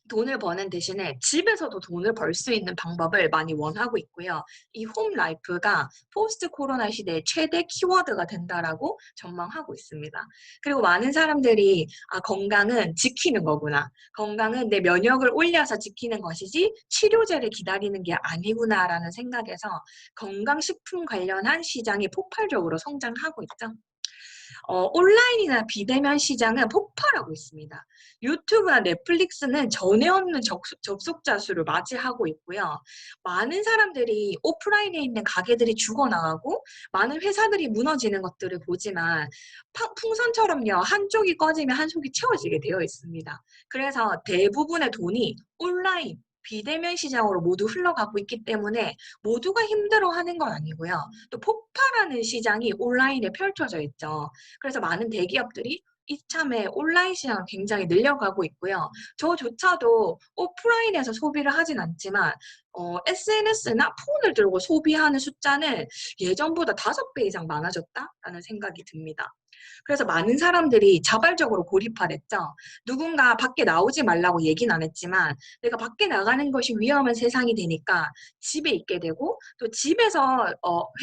돈을 버는 대신에 집에서도 돈을 벌 수 있는 방법을 많이 원하고 있고요. 이 홈 라이프가 포스트 코로나 시대의 최대 키워드가 된다라고 전망하고 있습니다. 그리고 많은 사람들이 건강은 지키는 거구나. 건강은 내 면역을 올려서 지키는 것이지 치료제를 기다리는 게 아니구나라는 생각에서 건강식품 관련한 시장이 폭발적으로 성장하고 있죠. 온라인이나 비대면 시장은 폭발하고 있습니다. 유튜브나 넷플릭스는 전에 없는 접속자 수를 맞이하고 있고요. 많은 사람들이 오프라인에 있는 가게들이 죽어나가고 많은 회사들이 무너지는 것들을 보지만 풍선처럼요. 한쪽이 꺼지면 한쪽이 채워지게 되어 있습니다. 그래서 대부분의 돈이 온라인, 비대면 시장으로 모두 흘러가고 있기 때문에 모두가 힘들어하는 건 아니고요. 또 폭발하는 시장이 온라인에 펼쳐져 있죠. 그래서 많은 대기업들이 이참에 온라인 시장을 굉장히 늘려가고 있고요. 저조차도 오프라인에서 소비를 하진 않지만 SNS나 폰을 들고 소비하는 숫자는 예전보다 5배 이상 많아졌다라는 생각이 듭니다. 그래서 많은 사람들이 자발적으로 고립화됐죠. 누군가 밖에 나오지 말라고 얘기는 안 했지만 내가 밖에 나가는 것이 위험한 세상이 되니까 집에 있게 되고 또 집에서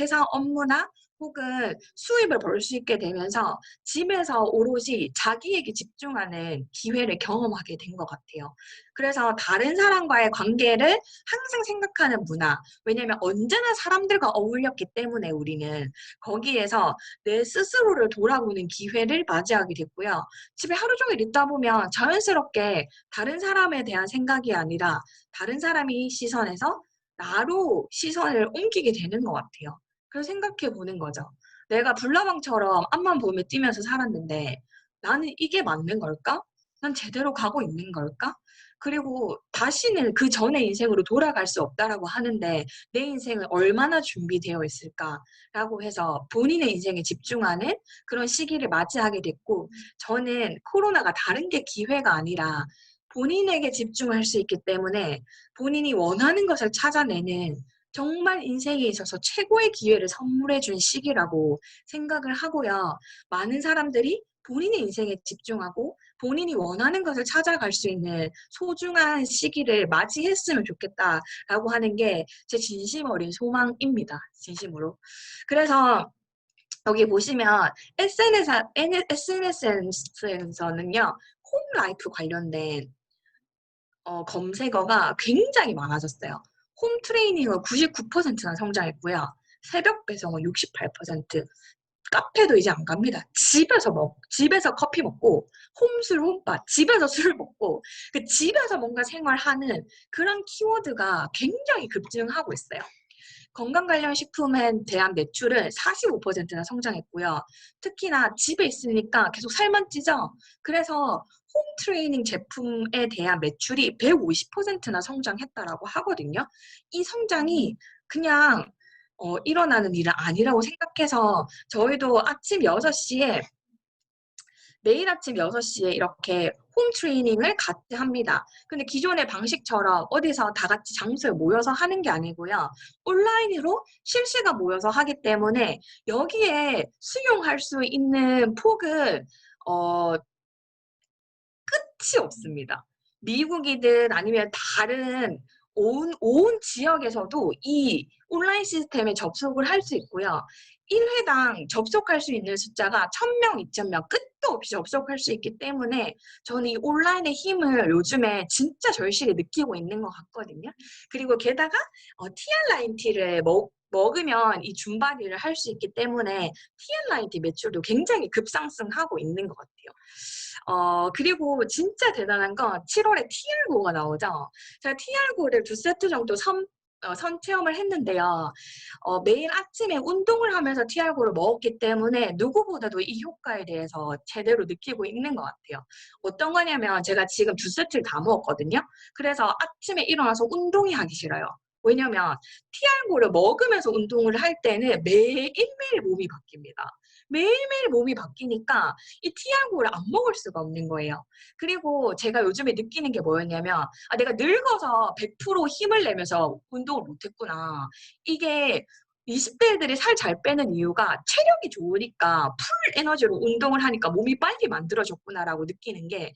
회사 업무나 혹은 수입을 벌 수 있게 되면서 집에서 오롯이 자기에게 집중하는 기회를 경험하게 된 것 같아요. 그래서 다른 사람과의 관계를 항상 생각하는 문화. 왜냐면 언제나 사람들과 어울렸기 때문에 우리는 거기에서 내 스스로를 돌아보는 기회를 맞이하게 됐고요. 집에 하루 종일 있다 보면 자연스럽게 다른 사람에 대한 생각이 아니라 다른 사람이 시선에서 나로 시선을 옮기게 되는 것 같아요. 그래서 생각해 보는 거죠. 내가 불나방처럼 앞만 보며 뛰면서 살았는데 나는 이게 맞는 걸까? 난 제대로 가고 있는 걸까? 그리고 다시는 그 전의 인생으로 돌아갈 수 없다라고 하는데 내 인생은 얼마나 준비되어 있을까라고 해서 본인의 인생에 집중하는 그런 시기를 맞이하게 됐고 저는 코로나가 다른 게 기회가 아니라 본인에게 집중할 수 있기 때문에 본인이 원하는 것을 찾아내는 정말 인생에 있어서 최고의 기회를 선물해 준 시기라고 생각을 하고요. 많은 사람들이 본인의 인생에 집중하고 본인이 원하는 것을 찾아갈 수 있는 소중한 시기를 맞이했으면 좋겠다라고 하는 게 제 진심 어린 소망입니다. 진심으로. 그래서 여기 보시면 SNS에서는요. 홈라이프 관련된 검색어가 굉장히 많아졌어요. 홈 트레이닝은 99%나 성장했고요. 새벽 배송은 68%. 카페도 이제 안 갑니다. 집에서 커피 먹고, 홈술, 홈바, 집에서 술 먹고, 그 집에서 뭔가 생활하는 그런 키워드가 굉장히 급증하고 있어요. 건강 관련 식품에 대한 매출은 45%나 성장했고요. 특히나 집에 있으니까 계속 살만 찌죠. 그래서 홈 트레이닝 제품에 대한 매출이 150%나 성장했다라고 하거든요. 이 성장이 그냥 일어나는 일은 아니라고 생각해서 저희도 아침 6시에 매일 아침 6시에 이렇게 홈 트레이닝을 같이 합니다. 근데 기존의 방식처럼 어디서 다 같이 장소에 모여서 하는 게 아니고요. 온라인으로 실시간 모여서 하기 때문에 여기에 수용할 수 있는 폭은 어, 끝이 없습니다. 미국이든 아니면 다른 온 지역에서도 이 온라인 시스템에 접속을 할 수 있고요. 1회당 접속할 수 있는 숫자가 1000명, 2000명 끝도 없이 접속할 수 있기 때문에 저는 이 온라인의 힘을 요즘에 진짜 절실히 느끼고 있는 것 같거든요. 그리고 게다가 TR9T를 먹으면 이 줌바디를 할 수 있기 때문에 TR9T 매출도 굉장히 급상승하고 있는 것 같아요. 그리고 진짜 대단한 건 7월에 TR9가 나오죠. 제가 TR9를 2세트 정도 선체험을 했는데요. 매일 아침에 운동을 하면서 TR9를 먹었기 때문에 누구보다도 이 효과에 대해서 제대로 느끼고 있는 것 같아요. 어떤 거냐면 제가 지금 2세트를 다 먹었거든요. 그래서 아침에 일어나서 운동이 하기 싫어요. 왜냐면 TR9를 먹으면서 운동을 할 때는 매일매일 몸이 바뀝니다. 매일매일 몸이 바뀌니까 이 TR9를 안 먹을 수가 없는 거예요. 그리고 제가 요즘에 느끼는 게 뭐였냐면 내가 늙어서 100% 힘을 내면서 운동을 못했구나. 이게 20대들이 살 잘 빼는 이유가 체력이 좋으니까 풀 에너지로 운동을 하니까 몸이 빨리 만들어졌구나라고 느끼는 게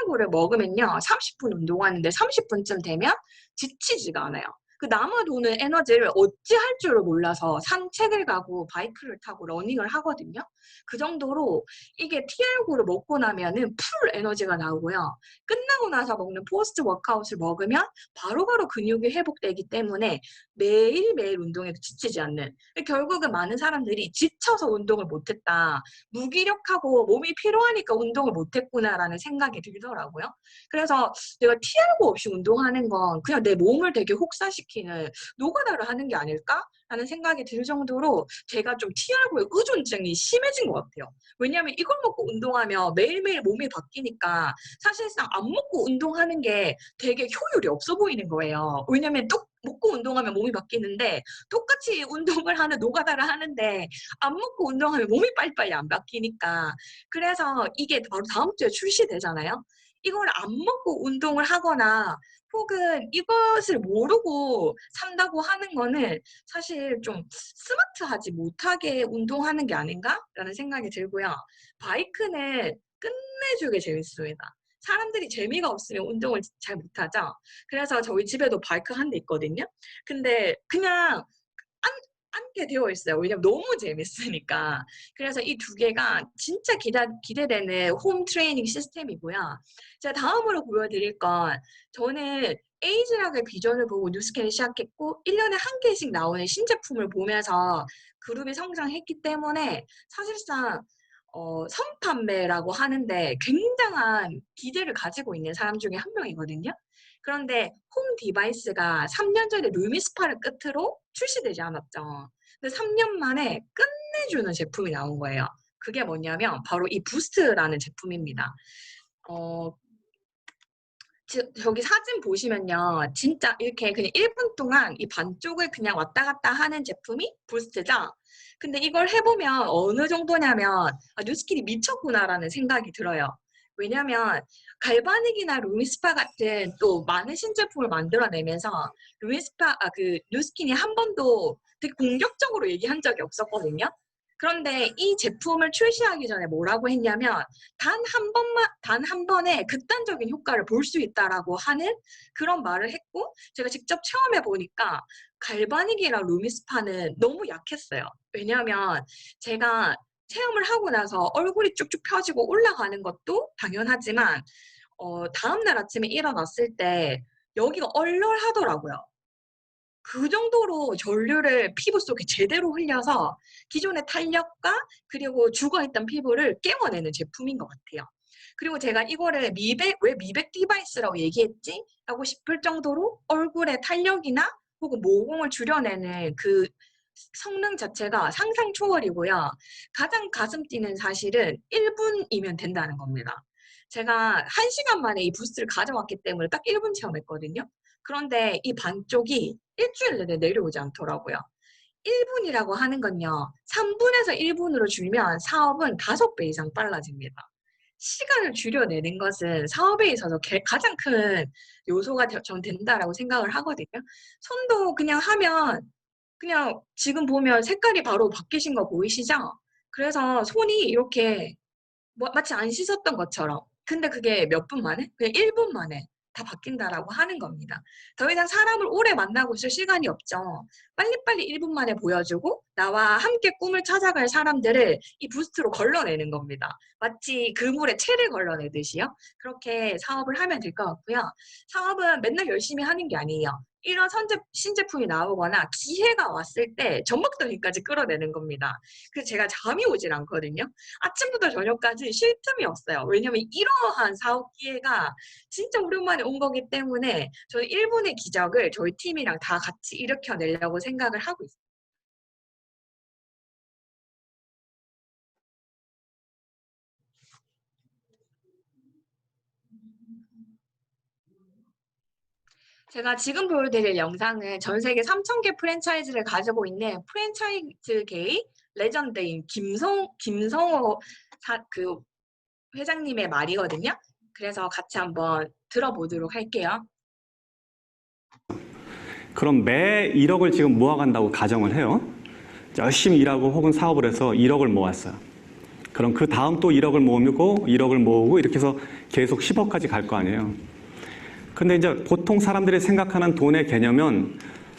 TR9를 먹으면요. 30분 운동하는데 30분쯤 되면 지치지가 않아요. 그 남아도는 에너지를 어찌할 줄을 몰라서 산책을 가고 바이크를 타고 러닝을 하거든요. 그 정도로 이게 TR9를 먹고 나면은 풀 에너지가 나오고요. 끝나고 나서 먹는 포스트 워크아웃을 먹으면 바로바로 근육이 회복되기 때문에 매일매일 운동에도 지치지 않는. 결국은 많은 사람들이 지쳐서 운동을 못했다. 무기력하고 몸이 피로하니까 운동을 못했구나라는 생각이 들더라고요. 그래서 내가 TR9 없이 운동하는 건 그냥 내 몸을 되게 혹사시키는 노가다를 하는 게 아닐까라는 생각이 들 정도로 제가 좀 TR9의 의존증이 심해진 것 같아요. 왜냐하면 이걸 먹고 운동하면 매일매일 몸이 바뀌니까 사실상 안 먹고 운동하는 게 되게 효율이 없어 보이는 거예요. 왜냐하면 먹고 운동하면 몸이 바뀌는데 똑같이 운동을 하는 노가다를 하는데 안 먹고 운동하면 몸이 빨리빨리 안 바뀌니까 그래서 이게 바로 다음 주에 출시되잖아요. 이걸 안 먹고 운동을 하거나 혹은 이것을 모르고 산다고 하는 거는 사실 좀 스마트하지 못하게 운동하는 게 아닌가라는 생각이 들고요. 바이크는 끝내주게 재밌습니다. 사람들이 재미가 없으면 운동을 잘 못하죠. 그래서 저희 집에도 바이크 한 대 있거든요. 근데 그냥 앉게 되어 있어요. 왜냐면 너무 재밌으니까. 그래서 이 두 개가 진짜 기대되는 홈 트레이닝 시스템이고요. 제가 다음으로 보여드릴 건 저는 에이즈락의 비전을 보고 뉴스캔을 시작했고 1년에 한 개씩 나오는 신제품을 보면서 그룹이 성장했기 때문에 사실상 선판매라고 하는데 굉장한 기대를 가지고 있는 사람 중에 한 명이거든요. 그런데 홈 디바이스가 3년 전에 루미스파를 끝으로 출시되지 않았죠. 근데 3년 만에 끝내주는 제품이 나온 거예요. 그게 뭐냐면 바로 이 부스트라는 제품입니다. 저기 사진 보시면요. 진짜 이렇게 그냥 1분 동안 이 반쪽을 그냥 왔다 갔다 하는 제품이 부스트죠. 근데 이걸 해보면 어느 정도냐면 아, 뉴스킬이 미쳤구나라는 생각이 들어요. 왜냐면 갈바닉이나 루미스파 같은 또 많은 신제품을 만들어내면서 그 뉴스킨이 한 번도 되게 공격적으로 얘기한 적이 없었거든요. 그런데 이 제품을 출시하기 전에 뭐라고 했냐면 단 한 번에 극단적인 효과를 볼 수 있다라고 하는 그런 말을 했고 제가 직접 체험해 보니까 갈바닉이랑 루미스파는 너무 약했어요. 왜냐하면 제가 체험을 하고 나서 얼굴이 쭉쭉 펴지고 올라가는 것도 당연하지만 다음날 아침에 일어났을 때 여기가 얼얼하더라고요. 그 정도로 전류를 피부 속에 제대로 흘려서 기존의 탄력과 그리고 죽어있던 피부를 깨워내는 제품인 것 같아요. 그리고 제가 이거를 왜 미백 디바이스라고 얘기했지? 라고 싶을 정도로 얼굴의 탄력이나 혹은 모공을 줄여내는 그 성능 자체가 상상 초월이고요. 가장 가슴 뛰는 사실은 1분이면 된다는 겁니다. 제가 1시간 만에 이 부스트를 가져왔기 때문에 딱 1분 체험했거든요. 그런데 이 반쪽이 일주일 내내 내려오지 않더라고요. 1분이라고 하는 건요. 3분에서 1분으로 줄면 사업은 5배 이상 빨라집니다. 시간을 줄여내는 것은 사업에 있어서 가장 큰 요소가 전 된다라고 생각을 하거든요. 손도 그냥 하면 그냥 지금 보면 색깔이 바로 바뀌신 거 보이시죠? 그래서 손이 이렇게 마치 안 씻었던 것처럼. 근데 그게 몇 분 만에? 그냥 1분 만에 다 바뀐다라고 하는 겁니다. 더 이상 사람을 오래 만나고 있을 시간이 없죠. 빨리빨리 1분 만에 보여주고 나와 함께 꿈을 찾아갈 사람들을 이 부스트로 걸러내는 겁니다. 마치 그물에 채를 걸러내듯이요. 그렇게 사업을 하면 될 것 같고요. 사업은 맨날 열심히 하는 게 아니에요. 이런 신제품이 나오거나 기회가 왔을 때 젖먹더기까지 끌어내는 겁니다. 그래서 제가 잠이 오질 않거든요. 아침부터 저녁까지 쉴 틈이 없어요. 왜냐면 이러한 사업 기회가 진짜 오랜만에 온 거기 때문에 저희 1분의 기적을 저희 팀이랑 다 같이 일으켜내려고 생각을 하고 있어요. 제가 지금 보여드릴 영상은 전 세계 3,000개 프랜차이즈를 가지고 있는 프랜차이즈계의 레전드인 김성호 그 회장님의 말이거든요. 그래서 같이 한번 들어보도록 할게요. 그럼 매 1억을 지금 모아간다고 가정을 해요. 열심히 일하고 혹은 사업을 해서 1억을 모았어요. 그럼 그 다음 또 1억을 모으고 1억을 모으고 이렇게 해서 계속 10억까지 갈 거 아니에요. 근데 이제 보통 사람들이 생각하는 돈의 개념은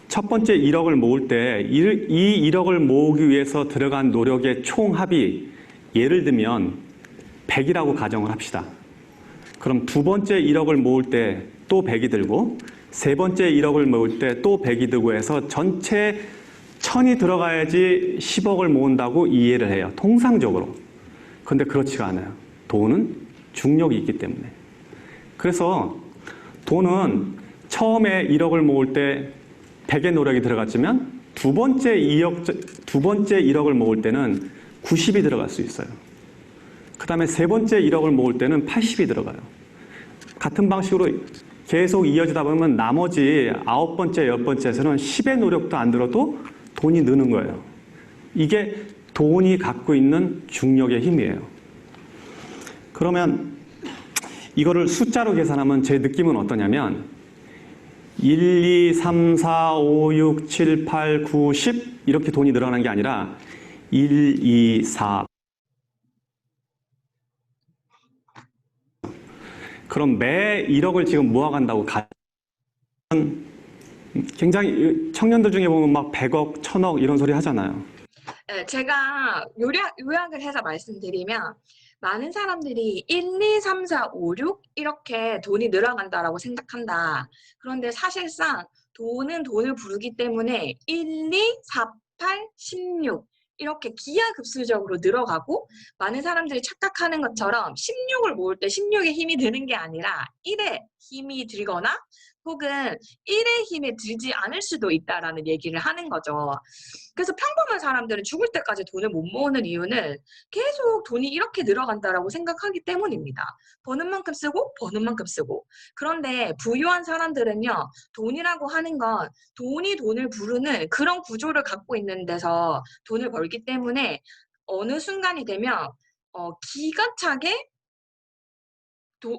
첫 번째 1억을 모을 때 이 1억을 모으기 위해서 들어간 노력의 총합이 예를 들면 100이라고 가정을 합시다. 그럼 두 번째 1억을 모을 때 또 100이 들고 세 번째 1억을 모을 때 또 100이 들고 해서 전체 1000이 들어가야지 10억을 모은다고 이해를 해요. 통상적으로. 근데 그렇지가 않아요. 돈은 중력이 있기 때문에. 그래서 돈은 처음에 1억을 모을 때 100의 노력이 들어갔지만 두 번째 1억을 모을 때는 90이 들어갈 수 있어요. 그 다음에 세 번째 1억을 모을 때는 80이 들어가요. 같은 방식으로 계속 이어지다 보면 나머지 9번째, 10번째에서는 10의 노력도 안 들어도 돈이 느는 거예요. 이게 돈이 갖고 있는 중력의 힘이에요. 그러면 이거를 숫자로 계산하면 제 느낌은 어떠냐면 1, 2, 3, 4, 5, 6, 7, 8, 9, 10 이렇게 돈이 늘어나는 게 아니라 1, 2, 4 그럼 매 1억을 지금 모아간다고 굉장히 청년들 중에 보면 막 100억, 1000억 이런 소리 하잖아요. 네, 제가 요약을 해서 말씀드리면 많은 사람들이 1, 2, 3, 4, 5, 6 이렇게 돈이 늘어간다라고 생각한다. 그런데 사실상 돈은 돈을 부르기 때문에 1, 2, 4, 8, 16 이렇게 기하급수적으로 늘어가고 많은 사람들이 착각하는 것처럼 16을 모을 때 16의 힘이 드는 게 아니라 1의 힘이 들거나 혹은 1의 힘이 들지 않을 수도 있다라는 얘기를 하는 거죠. 그래서 평범한 사람들은 죽을 때까지 돈을 못 모으는 이유는 계속 돈이 이렇게 늘어간다라고 생각하기 때문입니다. 버는 만큼 쓰고 버는 만큼 쓰고. 그런데 부유한 사람들은요. 돈이라고 하는 건 돈이 돈을 부르는 그런 구조를 갖고 있는 데서 돈을 벌기 때문에 어느 순간이 되면 기가 차게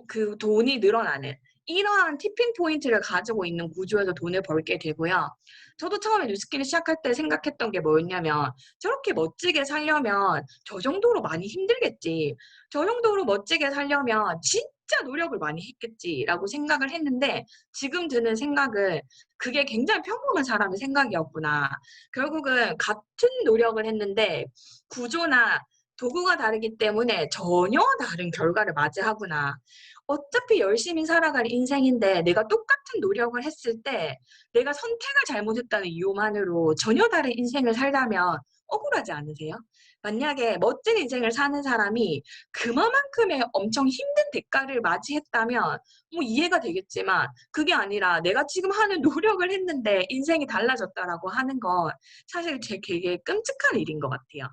그 돈이 늘어나는 이러한 티핑 포인트를 가지고 있는 구조에서 돈을 벌게 되고요. 저도 처음에 뉴스키를 시작할 때 생각했던 게 뭐였냐면 저렇게 멋지게 살려면 저 정도로 많이 힘들겠지. 저 정도로 멋지게 살려면 진짜 노력을 많이 했겠지라고 생각을 했는데 지금 드는 생각은 그게 굉장히 평범한 사람의 생각이었구나. 결국은 같은 노력을 했는데 구조나 도구가 다르기 때문에 전혀 다른 결과를 맞이하구나. 어차피 열심히 살아갈 인생인데 내가 똑같은 노력을 했을 때 내가 선택을 잘못했다는 이유만으로 전혀 다른 인생을 살다면 억울하지 않으세요? 만약에 멋진 인생을 사는 사람이 그만큼의 엄청 힘든 대가를 맞이했다면 뭐 이해가 되겠지만 그게 아니라 내가 지금 하는 노력을 했는데 인생이 달라졌다라고 하는 건 사실 되게 끔찍한 일인 것 같아요.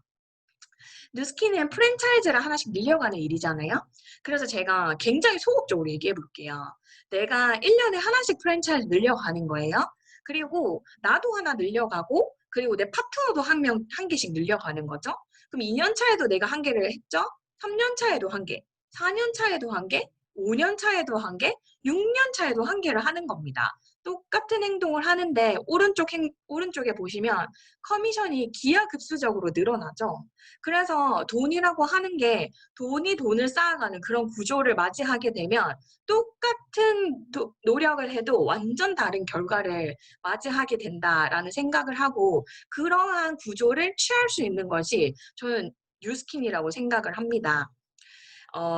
뉴스키는 프랜차이즈를 하나씩 늘려가는 일이잖아요. 그래서 제가 굉장히 소극적으로 얘기해 볼게요. 내가 1년에 하나씩 프랜차이즈 늘려가는 거예요. 그리고 나도 하나 늘려가고 그리고 내 파트너도 한 개씩 늘려가는 거죠. 그럼 2년 차에도 내가 한 개를 했죠. 3년 차에도 한 개, 4년 차에도 한 개, 5년 차에도 한 개, 6년 차에도 한 개를 하는 겁니다. 똑같은 행동을 하는데 오른쪽에 보시면 커미션이 기하급수적으로 늘어나죠. 그래서 돈이라고 하는 게 돈이 돈을 쌓아가는 그런 구조를 맞이하게 되면 똑같은 노력을 해도 완전 다른 결과를 맞이하게 된다라는 생각을 하고 그러한 구조를 취할 수 있는 것이 저는 뉴스킨이라고 생각을 합니다.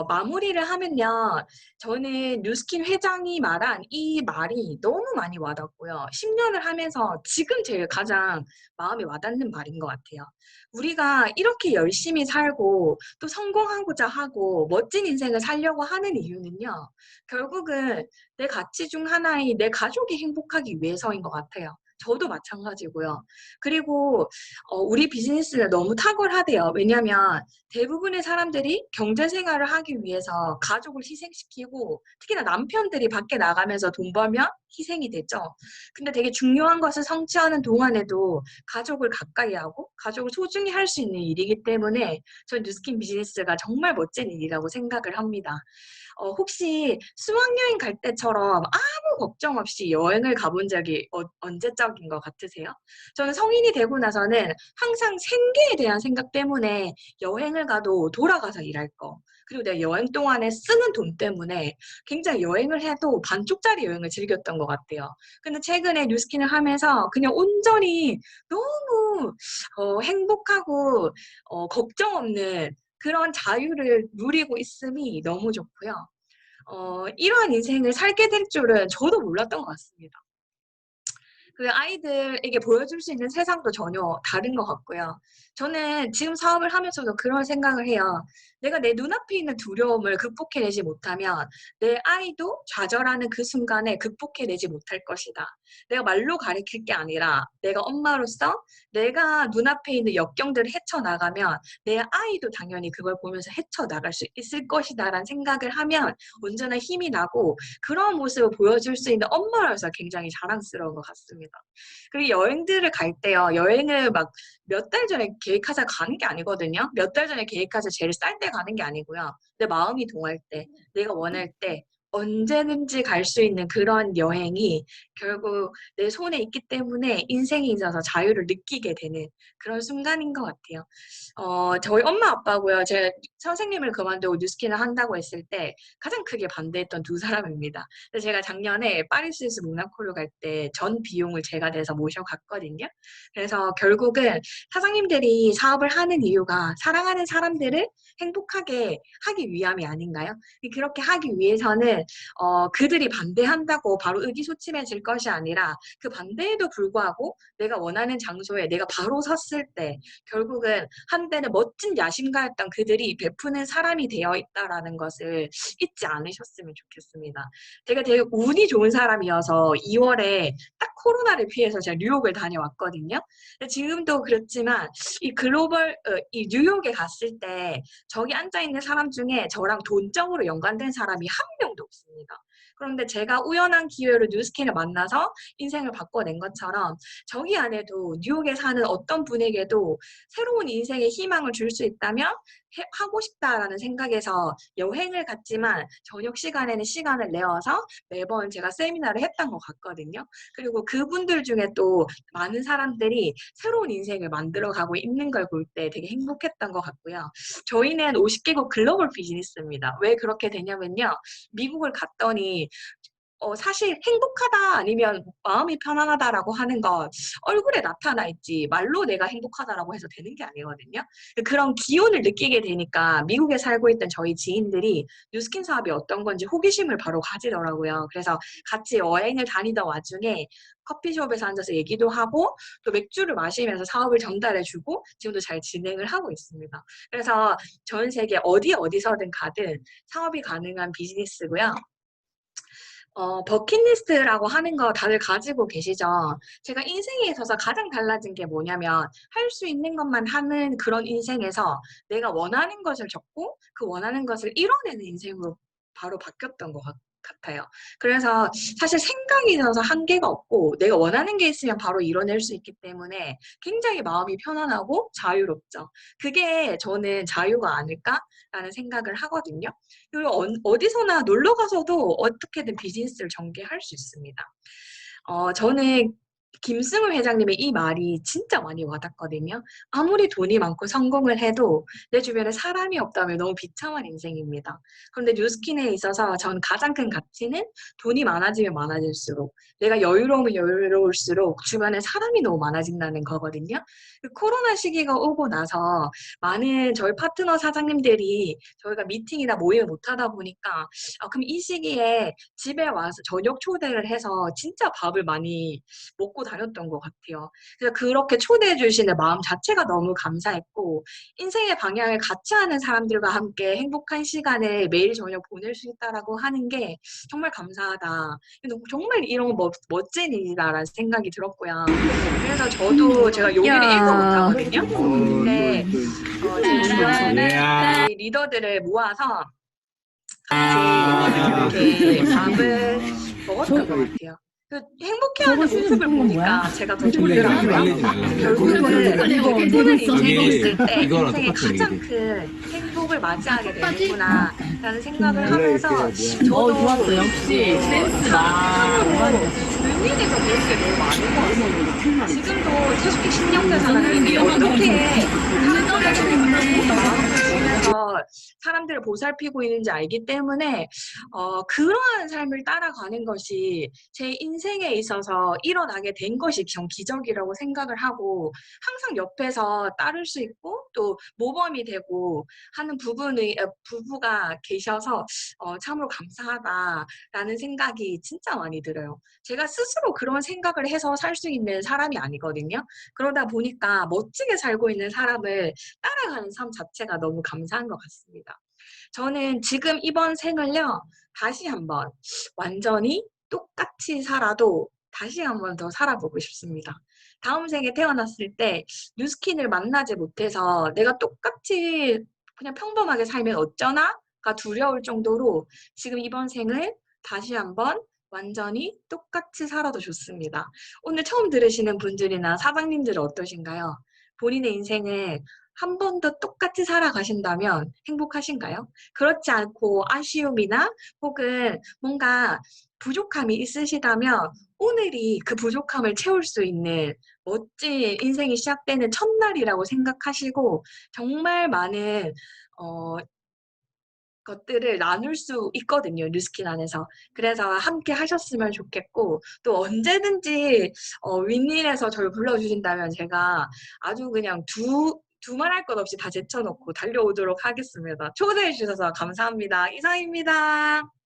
마무리를 하면요. 저는 뉴스킨 회장이 말한 이 말이 너무 많이 와닿고요. 10년을 하면서 지금 제일 가장 마음에 와닿는 말인 것 같아요. 우리가 이렇게 열심히 살고 또 성공하고자 하고 멋진 인생을 살려고 하는 이유는요. 결국은 내 가치 중 하나인 내 가족이 행복하기 위해서인 것 같아요. 저도 마찬가지고요. 그리고 우리 비즈니스는 너무 탁월하대요. 왜냐하면 대부분의 사람들이 경제 생활을 하기 위해서 가족을 희생시키고 특히나 남편들이 밖에 나가면서 돈 벌면 희생이 되죠. 근데 되게 중요한 것을 성취하는 동안에도 가족을 가까이 하고 가족을 소중히 할 수 있는 일이기 때문에 전 뉴스킨 비즈니스가 정말 멋진 일이라고 생각을 합니다. 혹시 수학여행 갈 때처럼 아무 걱정 없이 여행을 가본 적이 언제적인 것 같으세요? 저는 성인이 되고 나서는 항상 생계에 대한 생각 때문에 여행을 가도 돌아가서 일할 거. 그리고 내가 여행 동안에 쓰는 돈 때문에 굉장히 여행을 해도 반쪽짜리 여행을 즐겼던 것 같아요. 근데 최근에 뉴스킨을 하면서 그냥 온전히 너무 행복하고 걱정 없는 그런 자유를 누리고 있음이 너무 좋고요. 이러한 인생을 살게 될 줄은 저도 몰랐던 것 같습니다. 그 아이들에게 보여줄 수 있는 세상도 전혀 다른 것 같고요. 저는 지금 사업을 하면서도 그런 생각을 해요. 내가 내 눈앞에 있는 두려움을 극복해내지 못하면 내 아이도 좌절하는 그 순간에 극복해내지 못할 것이다. 내가 말로 가르칠 게 아니라 내가 엄마로서 내가 눈앞에 있는 역경들을 헤쳐나가면 내 아이도 당연히 그걸 보면서 헤쳐나갈 수 있을 것이다 라는 생각을 하면 언제나 힘이 나고 그런 모습을 보여줄 수 있는 엄마로서 굉장히 자랑스러운 것 같습니다. 그리고 여행들을 갈 때요. 여행을 막 몇 달 전에 계획하자 가는 게 아니거든요. 몇 달 전에 계획하자 제일 쌀 때 가는 게 아니고요. 내 마음이 동할 때, 내가 원할 때 언제든지 갈 수 있는 그런 여행이 결국 내 손에 있기 때문에 인생에 있어서 자유를 느끼게 되는 그런 순간인 것 같아요. 저희 엄마 아빠고요. 제가 선생님을 그만두고 뉴스킨을 한다고 했을 때 가장 크게 반대했던 두 사람입니다. 그래서 제가 작년에 파리스에서 문화코를 갈 때 전 비용을 제가 내서 모셔갔거든요. 그래서 결국은 사장님들이 사업을 하는 이유가 사랑하는 사람들을 행복하게 하기 위함이 아닌가요? 그렇게 하기 위해서는 그들이 반대한다고 바로 의기소침해질 것이 아니라 그 반대에도 불구하고 내가 원하는 장소에 내가 바로 섰을 때 결국은 한때는 멋진 야심가였던 그들이 베푸는 사람이 되어 있다라는 것을 잊지 않으셨으면 좋겠습니다. 제가 되게 운이 좋은 사람이어서 2월에 딱 코로나를 피해서 제가 뉴욕을 다녀왔거든요. 근데 지금도 그렇지만 이 뉴욕에 갔을 때 저기 앉아있는 사람 중에 저랑 돈적으로 연관된 사람이 한 명도 없습니다. 그런데 제가 우연한 기회로 뉴스킨을 만나서 인생을 바꿔낸 것처럼 저기 안에도 뉴욕에 사는 어떤 분에게도 새로운 인생의 희망을 줄 수 있다면 하고 싶다라는 생각에서 여행을 갔지만 저녁 시간에는 시간을 내어서 매번 제가 세미나를 했던 것 같거든요. 그리고 그분들 중에 또 많은 사람들이 새로운 인생을 만들어가고 있는 걸 볼 때 되게 행복했던 것 같고요. 저희는 50개국 글로벌 비즈니스입니다. 왜 그렇게 되냐면요. 미국을 갔더니 사실 행복하다 아니면 마음이 편안하다라고 하는 건 얼굴에 나타나 있지 말로 내가 행복하다라고 해서 되는 게 아니거든요. 그런 기운을 느끼게 되니까 미국에 살고 있던 저희 지인들이 뉴스킨 사업이 어떤 건지 호기심을 바로 가지더라고요. 그래서 같이 여행을 다니던 와중에 커피숍에서 앉아서 얘기도 하고 또 맥주를 마시면서 사업을 전달해주고 지금도 잘 진행을 하고 있습니다. 그래서 전 세계 어디서든 가든 사업이 가능한 비즈니스고요. 버킷리스트라고 하는 거 다들 가지고 계시죠? 제가 인생에 있어서 가장 달라진 게 뭐냐면 할 수 있는 것만 하는 그런 인생에서 내가 원하는 것을 적고 그 원하는 것을 이뤄내는 인생으로 바로 바뀌었던 것 같아요. 그래서 사실 생각이 있어서 한계가 없고 내가 원하는 게 있으면 바로 이뤄낼 수 있기 때문에 굉장히 마음이 편안하고 자유롭죠. 그게 저는 자유가 아닐까라는 생각을 하거든요. 그리고 어디서나 놀러 가서도 어떻게든 비즈니스를 전개할 수 있습니다. 저는 김승우 회장님의 이 말이 진짜 많이 와닿거든요. 아무리 돈이 많고 성공을 해도 내 주변에 사람이 없다면 너무 비참한 인생입니다. 그런데 뉴스킨에 있어서 전 가장 큰 가치는 돈이 많아지면 많아질수록 내가 여유로우면 여유로울수록 주변에 사람이 너무 많아진다는 거거든요. 그 코로나 시기가 오고 나서 많은 저희 파트너 사장님들이 저희가 미팅이나 모임을 못하다 보니까 그럼 이 시기에 집에 와서 저녁 초대를 해서 진짜 밥을 많이 먹고 다녔던 것 같아요. 그래서 그렇게 초대해 주시는 마음 자체가 너무 감사했고 인생의 방향을 같이 하는 사람들과 함께 행복한 시간을 매일 저녁 보낼 수 있다라고 하는 게 정말 감사하다. 정말 이런 멋진 일이다라는 생각이 들었고요. 그래서 저도 제가 요리를 1도 못하거든요. 근데 제 주변에 리더들을 모아서 같이 이렇게 밥을 먹었던 것 같아요. 행복해하는 모습을 보니까 제가 더 좋더라고요. 결국은 행복한 인생이 있을 때 인생의 가장 큰 행복을 맞이하게 되는구나라는 생각을 하면서 저도 역시 센스가 의미에서 배운 게 너무 많은 것 같아요. 지금도 최소 10년째 사람들이 어떻게 사람들을 보살피고 있는지 알기 때문에 그러한 삶을 따라가는 것이 제 인생에 있어서 일어나게 된 것이 전 기적이라고 생각을 하고 항상 옆에서 따를 수 있고 또 모범이 되고 하는 부부가 계셔서 참으로 감사하다라는 생각이 진짜 많이 들어요. 제가 스스로 그런 생각을 해서 살 수 있는 사람이 아니거든요. 그러다 보니까 멋지게 살고 있는 사람을 따라가는 삶 자체가 너무 감사한 것 같습니다. 저는 지금 이번 생을요, 다시 한번 완전히 똑같이 살아도 다시 한번 더 살아보고 싶습니다. 다음 생에 태어났을 때 뉴스킨을 만나지 못해서 내가 똑같이 그냥 평범하게 살면 어쩌나?가 두려울 정도로 지금 이번 생을 다시 한번 완전히 똑같이 살아도 좋습니다. 오늘 처음 들으시는 분들이나 사장님들은 어떠신가요? 본인의 인생을 한 번 더 똑같이 살아가신다면 행복하신가요? 그렇지 않고 아쉬움이나 혹은 뭔가 부족함이 있으시다면 오늘이 그 부족함을 채울 수 있는 멋진 인생이 시작되는 첫날이라고 생각하시고 정말 많은 어, 것들을 나눌 수 있거든요, 뉴스킨 안에서. 그래서 함께 하셨으면 좋겠고, 또 언제든지 윈윈에서 저를 불러주신다면 제가 아주 그냥 두말할 것 없이 다 제쳐놓고 달려오도록 하겠습니다. 초대해 주셔서 감사합니다. 이상입니다.